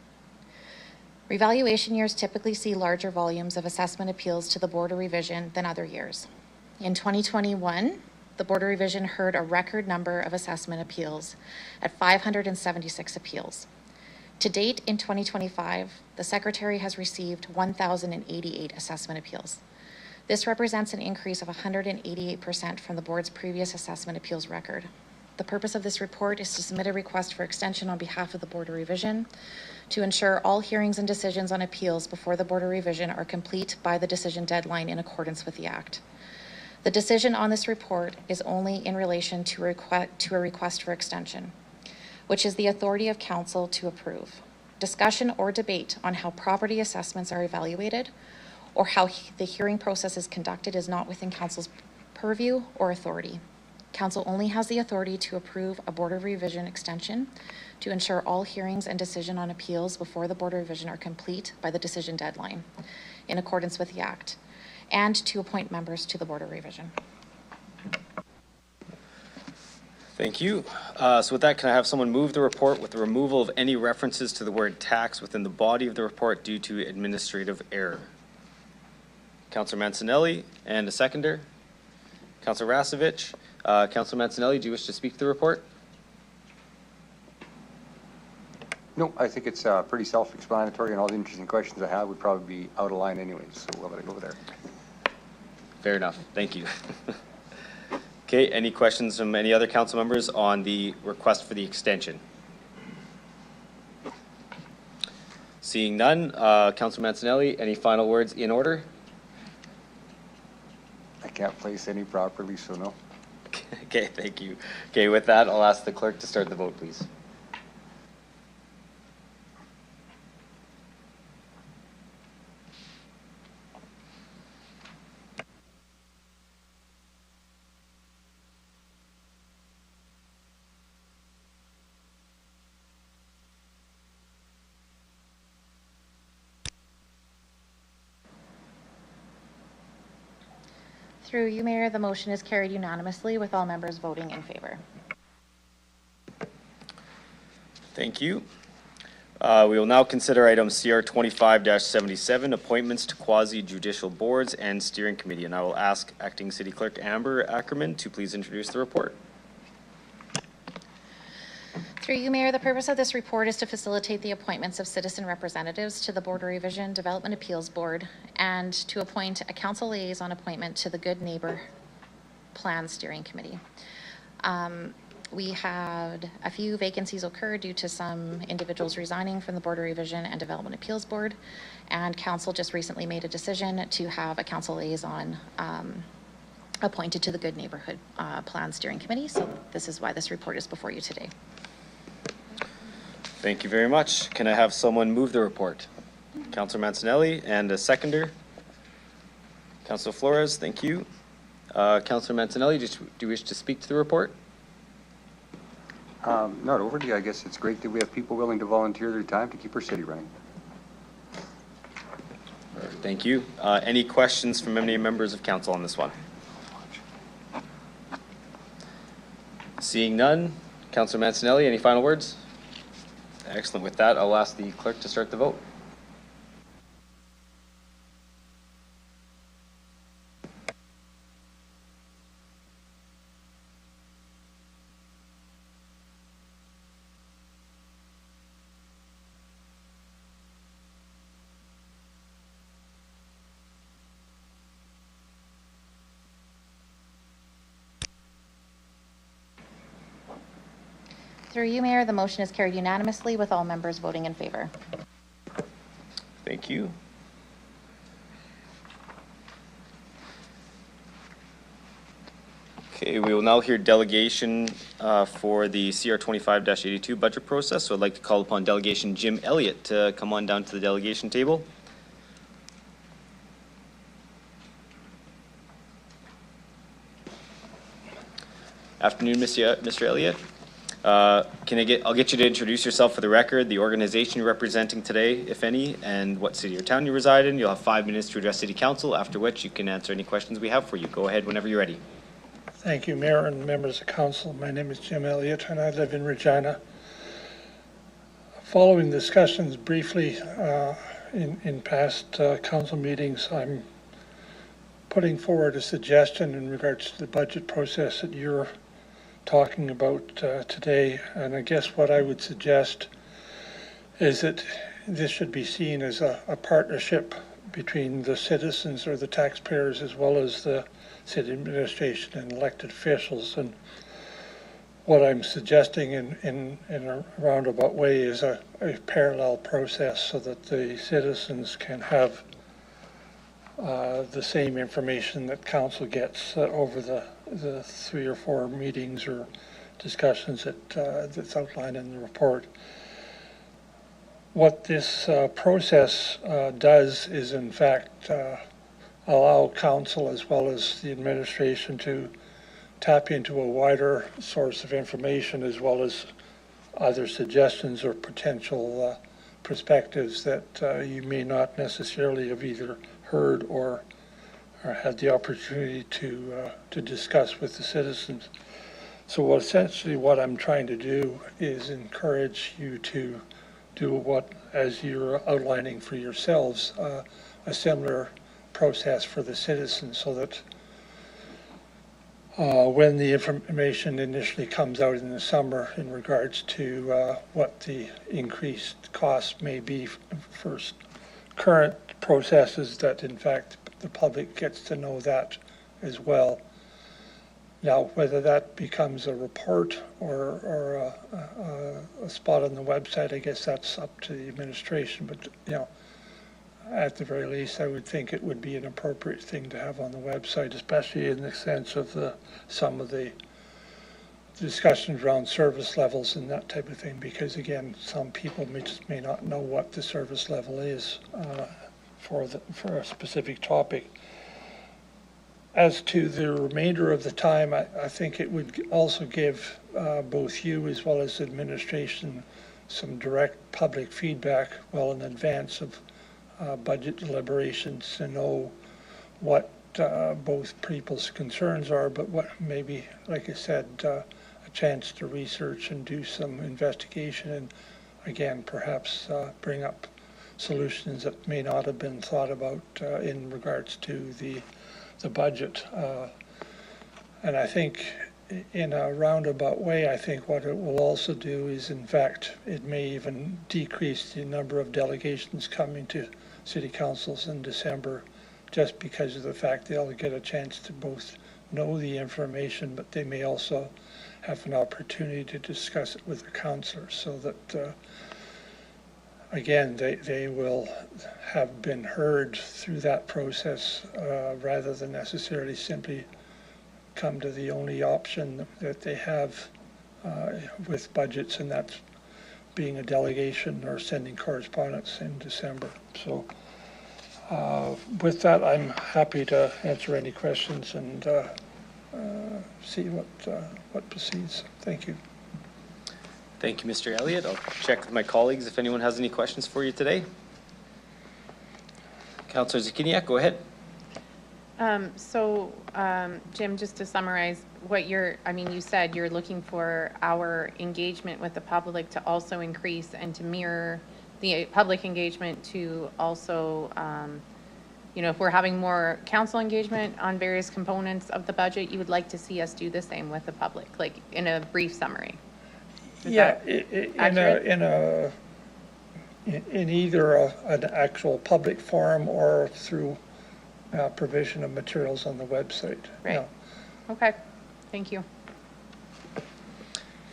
Revaluation years typically see larger volumes of assessment appeals to the Board of Revision than other years. In 2021, the Board of Revision heard a record number of assessment appeals at 576 appeals. To date, in 2025, the Secretary has received 1,088 assessment appeals. This represents an increase of 188% from the Board's previous assessment appeals record. The purpose of this report is to submit a request for extension on behalf of the Board of Revision to ensure all hearings and decisions on appeals before the Board of Revision are complete by the decision deadline in accordance with the Act. The decision on this report is only in relation to a request for extension, which is the authority of council to approve. Discussion or debate on how property assessments are evaluated or how the hearing process is conducted is not within council's purview or authority. Council only has the authority to approve a Board of Revision extension to ensure all hearings and decision on appeals before the Board of Revision are complete by the decision deadline in accordance with the Act, and to appoint members to the Board of Revision. Thank you. So with that, can I have someone move the report with the removal of any references to the word tax within the body of the report due to administrative error? Councillor Mancinelli, and a seconder. Councillor Rasevich. Councillor Mancinelli, do you wish to speak to the report? No, I think it's pretty self-explanatory, and all the interesting questions I have would probably be out of line anyways, so we'll let it go there. Fair enough. Thank you. Okay, any questions from any other council members on the request for the extension? Seeing none, Councillor Mancinelli, any final words in order? I can't place any properly, so no. Okay, thank you. Okay, with that, I'll ask the clerk to start the vote, please. Through you, Mayor, the motion is carried unanimously with all members voting in favor. Thank you. We will now consider item CR 25-77, appointments to quasi-judicial boards and steering committee. And I will ask Acting City Clerk Amber Ackerman to please introduce the report. Through you, Mayor, the purpose of this report is to facilitate the appointments of citizen representatives to the Board of Revision Development Appeals Board and to appoint a council liaison appointment to the Good Neighbor Plan Steering Committee. We had a few vacancies occur due to some individuals resigning from the Board of Revision and Development Appeals Board, and council just recently made a decision to have a council liaison appointed to the Good Neighborhood Plan Steering Committee. So this is why this report is before you today. Thank you very much. Can I have someone move the report? Councillor Mancinelli, and a seconder. Councillor Flores, thank you. Councillor Mancinelli, do you wish to speak to the report? Not overly. I guess it's great that we have people willing to volunteer their time to keep our city running. Thank you. Any questions from any members of council on this one? Seeing none, Councillor Mancinelli, any final words? Excellent. With that, I'll ask the clerk to start the vote. Through you, Mayor, the motion is carried unanimously with all members voting in favor. Thank you. Okay, we will now hear delegation for the CR 25-82 budget process. So I'd like to call upon Delegation Jim Elliott to come on down to the delegation table. Afternoon, Mr. Elliott. I'll get you to introduce yourself for the record, the organization you're representing today, if any, and what city or town you reside in. You'll have 5 minutes to address City Council, after which you can answer any questions we have for you. Go ahead whenever you're ready. Thank you, Mayor and members of council. My name is Jim Elliott and I live in Regina. Following discussions briefly in past council meetings, I'm putting forward a suggestion in regards to the budget process that you're talking about today. And I guess what I would suggest is that this should be seen as a partnership between the citizens or the taxpayers as well as the city administration and elected officials. And what I'm suggesting in a roundabout way is a parallel process so that the citizens can have the same information that council gets over the 3 or 4 meetings or discussions that's outlined in the report. What this process does is, in fact, allow council as well as the administration to tap into a wider source of information as well as other suggestions or potential perspectives that you may not necessarily have either heard or had the opportunity to discuss with the citizens. So essentially what I'm trying to do is encourage you to do what, as you're outlining for yourselves, a similar process for the citizens so that when the information initially comes out in the summer in regards to what the increased costs may be for current processes, that in fact the public gets to know that as well. Now, whether that becomes a report or a spot on the website, I guess that's up to the administration, but you know, at the very least, I would think it would be an appropriate thing to have on the website, especially in the sense of some of the discussions around service levels and that type of thing, because again, some people may not know what the service level is for a specific topic. As to the remainder of the time, I think it would also give both you as well as administration some direct public feedback well in advance of budget deliberations to know what both people's concerns are, but what maybe, like I said, a chance to research and do some investigation and again, perhaps bring up solutions that may not have been thought about in regards to the budget. And I think in a roundabout way, I think what it will also do is, in fact, it may even decrease the number of delegations coming to city councils in December, just because of the fact they'll get a chance to both know the information, but they may also have an opportunity to discuss it with the councillors so that again, they will have been heard through that process rather than necessarily simply come to the only option that they have with budgets, and that's being a delegation or sending correspondence in December. So with that, I'm happy to answer any questions and see what proceeds. Thank you. Thank you, Mr. Elliott. I'll check with my colleagues if anyone has any questions for you today. Councillor Zakiniak, go ahead. Jim, just to summarize what you said you're looking for our engagement with the public to also increase and to mirror the public engagement to also, if we're having more council engagement on various components of the budget, you would like to see us do the same with the public, like in a brief summary. Yeah, in either an actual public forum or through provision of materials on the website. Right. Yeah. Okay. Thank you.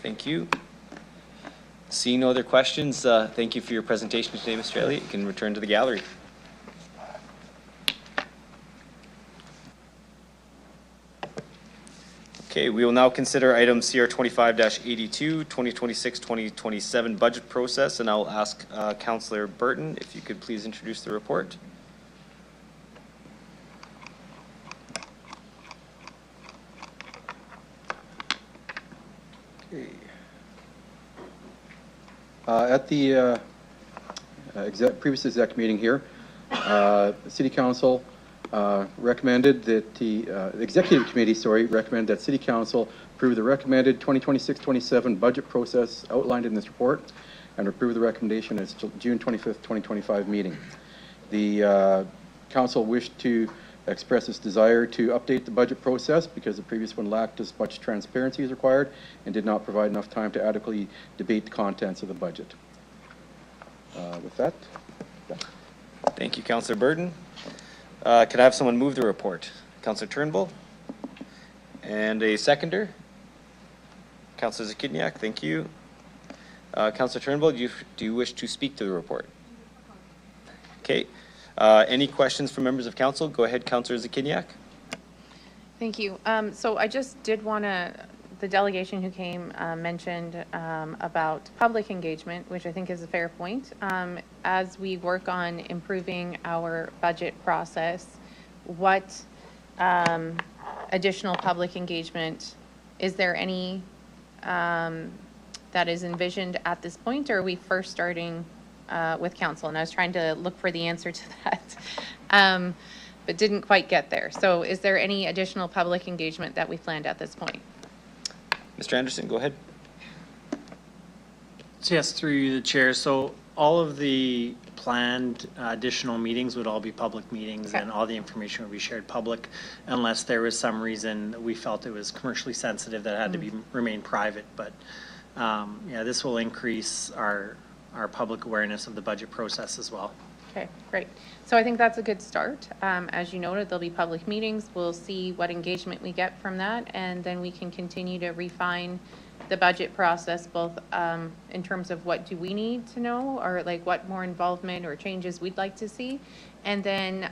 Thank you. Seeing no other questions, thank you for your presentation today, Mr. Elliott. You can return to the gallery. Okay, we will now consider item CR 25-82, 2026-2027 budget process, and I'll ask Councillor Burton if you could please introduce the report. Okay. At the previous exec meeting here, the City Council recommended that the Executive Committee, recommended that City Council approve the recommended 2026-27 budget process outlined in this report and approve the recommendation at its June 25th, 2025 meeting. The Council wished to express its desire to update the budget process because the previous one lacked as much transparency as required and did not provide enough time to adequately debate the contents of the budget. With that, yeah. Thank you, Councillor Burton. Could I have someone move the report? Councillor Turnbull? And a seconder? Councillor Zakidniak, thank you. Councillor Turnbull, do you wish to speak to the report? Okay. Any questions from members of council? Go ahead, Councillor Zakidniak. Thank you. So I just did want to, the delegation who came mentioned about public engagement, which I think is a fair point. As we work on improving our budget process, what additional public engagement, is there any that is envisioned at this point, or are we first starting with council? And I was trying to look for the answer to that, but didn't quite get there. So is there any additional public engagement that we planned at this point? Mr. Anderson, go ahead. So yes, through the chair. So all of the planned additional meetings would all be public meetings, okay, and all the information would be shared public unless there was some reason we felt it was commercially sensitive that had to be remain private. But yeah, this will increase our public awareness of the budget process as well. Okay, great. So I think that's a good start. As you noted, there'll be public meetings. We'll see what engagement we get from that, and then we can continue to refine the budget process, both in terms of what do we need to know, or like what more involvement or changes we'd like to see. And then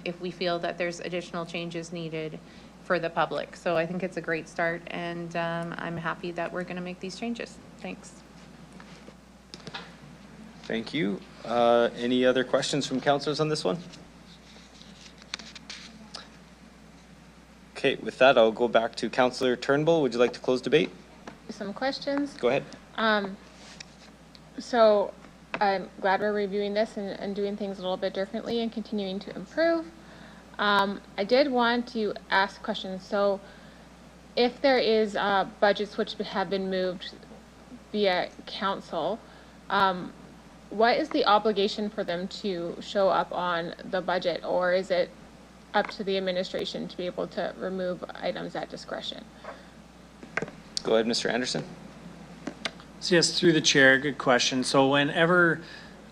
if we feel that there's additional changes needed for the public. So I think it's a great start, and I'm happy that we're going to make these changes. Thanks. Thank you. Any other questions from councillors on this one? Okay, with that, I'll go back to Councillor Turnbull. Would you like to close debate? Some questions. Go ahead. So I'm glad we're reviewing this and doing things a little bit differently and continuing to improve. I did want to ask questions. So if there is budgets which have been moved via council, what is the obligation for them to show up on the budget, or is it up to the administration to be able to remove items at discretion? Go ahead, Mr. Anderson. So yes, through the chair, good question. So whenever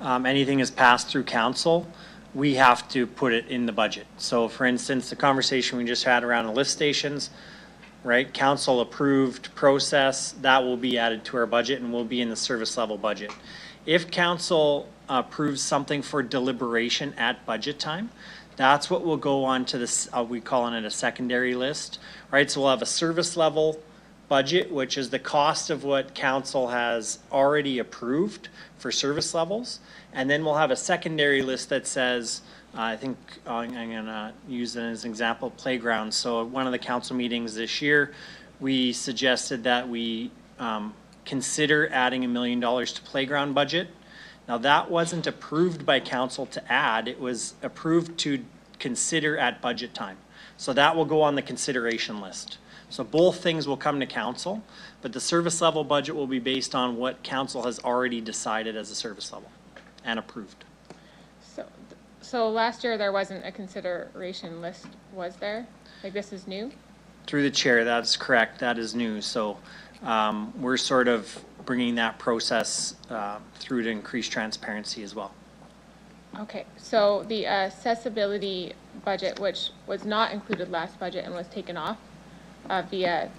anything is passed through council, we have to put it in the budget. So for instance, the conversation we just had around the lift stations, right? Council approved process, that will be added to our budget and will be in the service level budget. If council approves something for deliberation at budget time, that's what will go on to this, we call it a secondary list, right? So we'll have a service level budget, which is the cost of what council has already approved for service levels. And then we'll have a secondary list that says, I think I'm gonna use it as an example, playgrounds. So at one of the council meetings this year, we suggested that we consider adding $1 million to playground budget. Now that wasn't approved by council to add, it was approved to consider at budget time. So that will go on the consideration list. So both things will come to council, but the service level budget will be based on what council has already decided as a service level and approved. So last year there wasn't a consideration list, was there? Like this is new? Through the chair, that's correct, that is new. So we're sort of bringing that process through to increase transparency as well. Okay, so the accessibility budget, which was not included last budget and was taken off via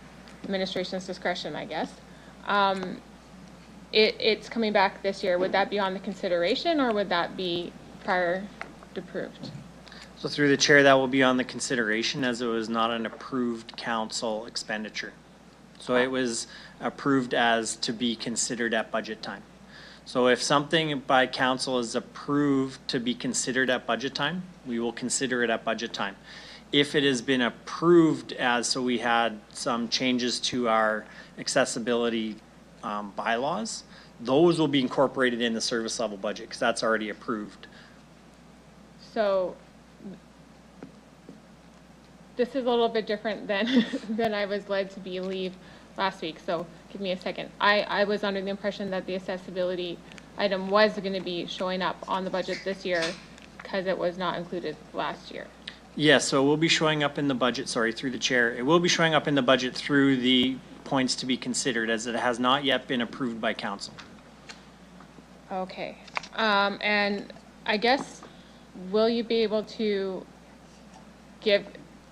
administration's discretion, I guess, it's coming back this year. Would that be on the consideration, or would that be prior approved? So through the chair, that will be on the consideration, as it was not an approved council expenditure. So it was approved as to be considered at budget time. So if something by council is approved to be considered at budget time, we will consider it at budget time. If it has been approved as, so we had some changes to our accessibility bylaws, those will be incorporated in the service level budget because that's already approved. So this is a little bit different than than I was led to believe last week. So give me a second. I was under the impression that the accessibility item was going to be showing up on the budget this year because it was not included last year. Yes, so it will be showing up in the budget, sorry, through the chair. It will be showing up in the budget through the points to be considered, as it has not yet been approved by council. Okay. And I guess, will you be able to give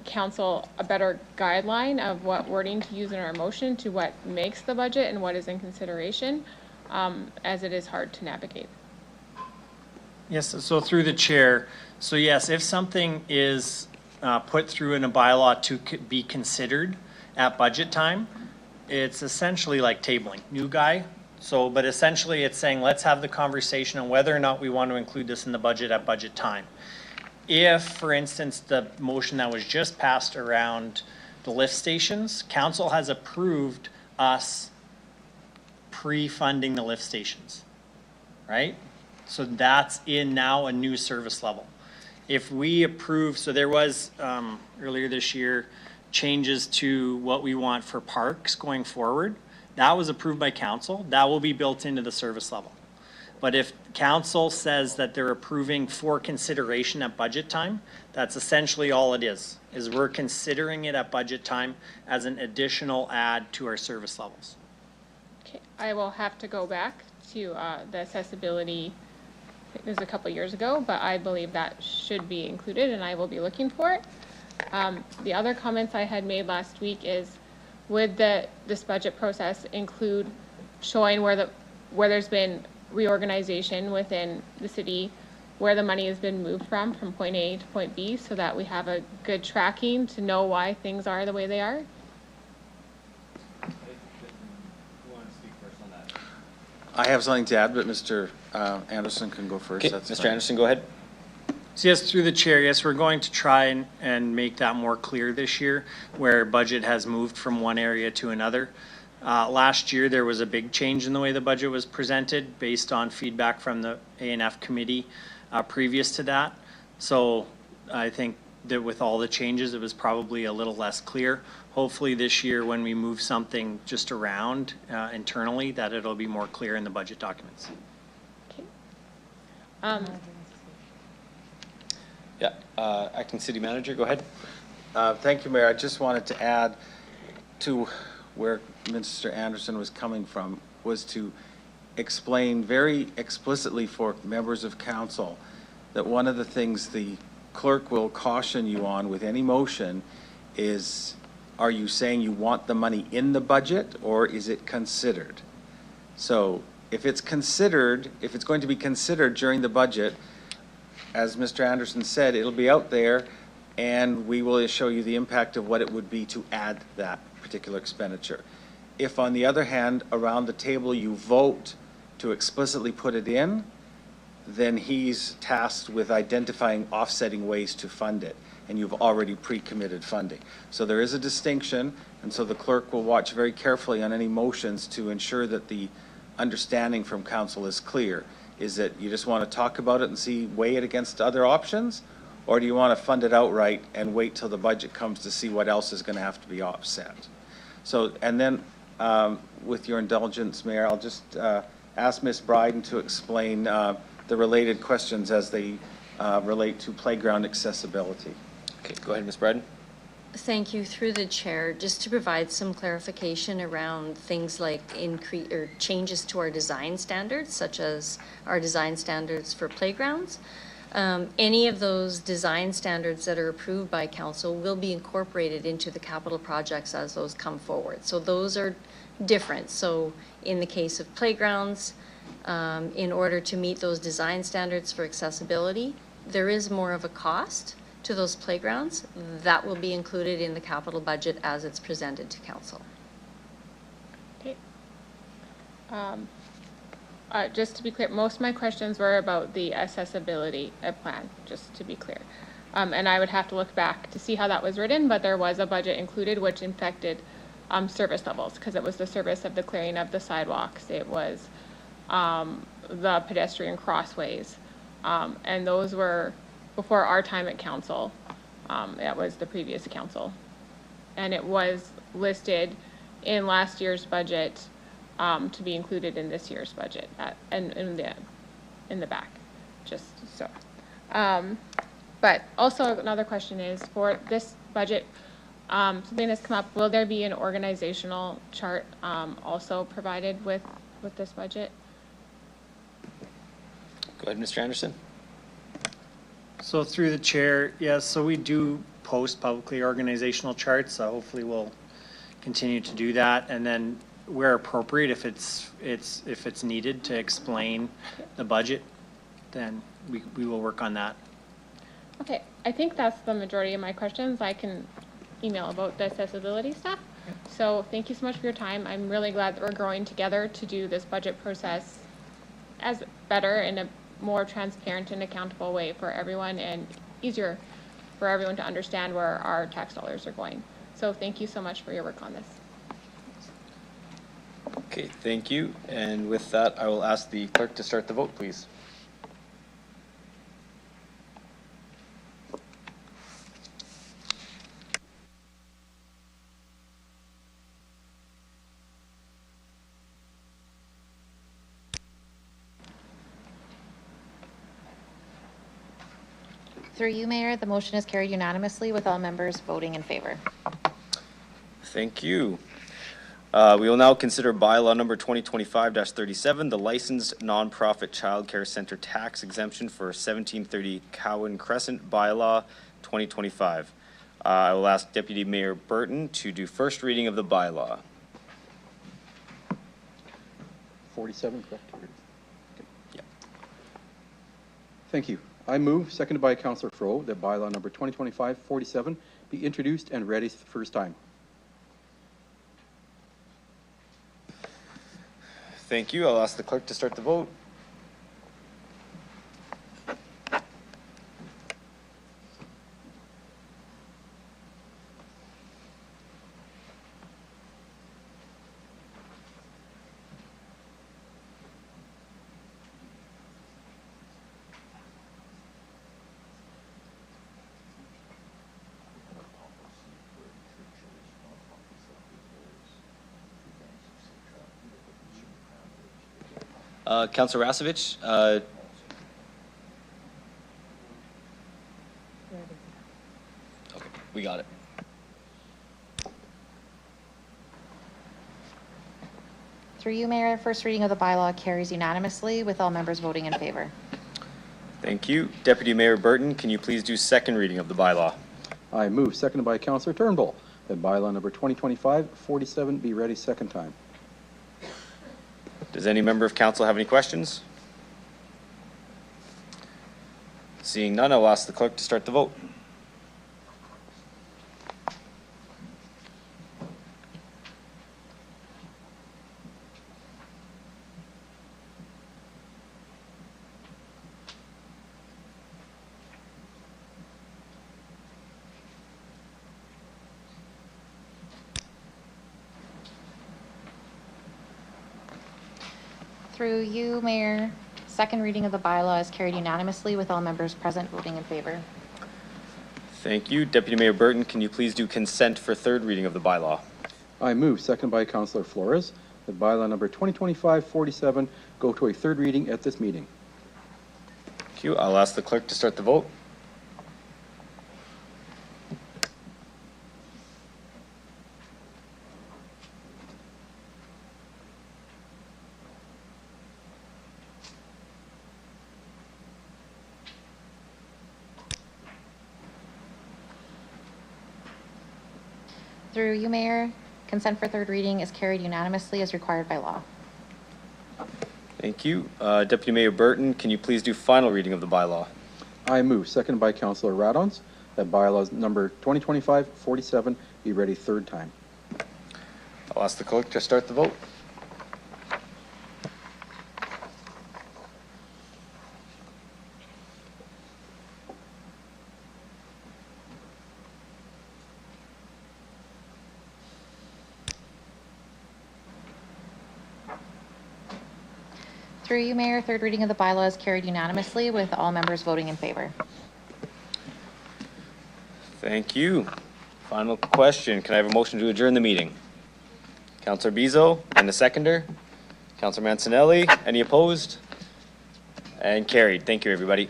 council a better guideline of what wording to use in our motion to what makes the budget and what is in consideration, as it is hard to navigate. Yes, so through the chair, so yes, if something is put through in a bylaw to be considered at budget time, it's essentially like tabling, new guy. So, but essentially it's saying, let's have the conversation on whether or not we want to include this in the budget at budget time. If, for instance, the motion that was just passed around the lift stations, council has approved us pre-funding the lift stations, right? So that's in now a new service level. If we approve, so there was earlier this year, changes to what we want for parks going forward. That was approved by council. That will be built into the service level. But if council says that they're approving for consideration at budget time, that's essentially all it is we're considering it at budget time as an additional add to our service levels. Okay, I will have to go back to the accessibility. It was a couple years ago, but I believe that should be included and I will be looking for it. The other comments I had made last week is, would this budget process include showing where there's been reorganization within the city, where the money has been moved from point A to point B, so that we have a good tracking to know why things are the way they are? I have something to add, but Mr. Anderson can go first. Okay, Mr. Anderson, go ahead. So yes, through the chair, yes, we're going to try and make that more clear this year, where budget has moved from one area to another. Last year, there was a big change in the way the budget was presented based on feedback from the A&F committee previous to that. So I think that with all the changes, it was probably a little less clear. Hopefully this year, when we move something just around internally, that it'll be more clear in the budget documents. Okay. Yeah, acting city manager, go ahead. Thank you, Mayor. I just wanted to add to where Mr. Anderson was coming from, was to explain very explicitly for members of council that one of the things the clerk will caution you on with any motion is, are you saying you want the money in the budget or is it considered? So if it's considered, if it's going to be considered during the budget, as Mr. Anderson said, it'll be out there and we will show you the impact of what it would be to add that particular expenditure. If, on the other hand, around the table you vote to explicitly put it in, then he's tasked with identifying offsetting ways to fund it, and you've already pre-committed funding. So there is a distinction, and so the clerk will watch very carefully on any motions to ensure that the understanding from council is clear. Is that you just want to talk about it and weigh it against other options, or do you want to fund it outright and wait till the budget comes to see what else is going to have to be offset? So, and then with your indulgence, Mayor, I'll just ask Ms. Bryden to explain the related questions as they relate to playground accessibility. Okay, go ahead, Ms. Bryden. Thank you. Through the chair, just to provide some clarification around things like changes to our design standards, such as our design standards for playgrounds. Any of those design standards that are approved by council will be incorporated into the capital projects as those come forward. So those are different. So in the case of playgrounds, in order to meet those design standards for accessibility, there is more of a cost to those playgrounds. That will be included in the capital budget as it's presented to council. Okay. Just to be clear, most of my questions were about the accessibility plan, just to be clear. And I would have to look back to see how that was written, but there was a budget included which affected service levels, because it was the service of the clearing of the sidewalks. It was the pedestrian crossways. And those were before our time at council. That was the previous council. And it was listed in last year's budget to be included in this year's budget and in the back, just so. But also another question is, for this budget, something has come up, will there be an organizational chart also provided with this budget? Go ahead, Mr. Anderson. So through the chair, yes, so we do post publicly organizational charts, so hopefully we'll continue to do that. And then where appropriate, if it's needed to explain the budget, then we will work on that. Okay, I think that's the majority of my questions. I can email about the accessibility stuff. So thank you so much for your time. I'm really glad that we're growing together to do this budget process as better in a more transparent and accountable way for everyone, and easier for everyone to understand where our tax dollars are going. So thank you so much for your work on this. Okay, thank you. And with that, I will ask the clerk to start the vote, please. Through you, Mayor, the motion is carried unanimously with all members voting in favor. Thank you. We will now consider bylaw number 2025-37, the licensed nonprofit childcare center tax exemption for 1730 Cowan Crescent bylaw 2025. I will ask Deputy Mayor Burton to do first reading of the bylaw. 47, correct? Yep. Thank you. I move, seconded by Councillor Fro, that bylaw number 2025-47 be introduced and read for the first time. Thank you. I'll ask the clerk to start the vote. Councillor Rasevich, okay, we got it. Through you, Mayor, first reading of the bylaw carries unanimously with all members voting in favor. Thank you. Deputy Mayor Burton, can you please do second reading of the bylaw? I move, seconded by Councillor Turnbull, that bylaw number 2025-47 be read a second time. Does any member of council have any questions? Seeing none, I'll ask the clerk to start the vote. Through you, Mayor, second reading of the bylaw is carried unanimously with all members present voting in favor. Thank you. Deputy Mayor Burton, can you please do consent for third reading of the bylaw? I move, seconded by Councillor Flores, that bylaw number 2025-47 go to a third reading at this meeting. Thank you. I'll ask the clerk to start the vote. Through you, Mayor, consent for third reading is carried unanimously as required by law. Thank you. Deputy Mayor Burton, can you please do final reading of the bylaw? I move, seconded by Councillor Radons, that bylaws number 2025-47 be read a third time. I'll ask the clerk to start the vote. Through you, Mayor, third reading of the bylaw is carried unanimously with all members voting in favor. Thank you. Final question. Can I have a motion to adjourn the meeting? Councillor Bezo and the seconder. Councillor Mancinelli. Any opposed? And carried. Thank you, everybody.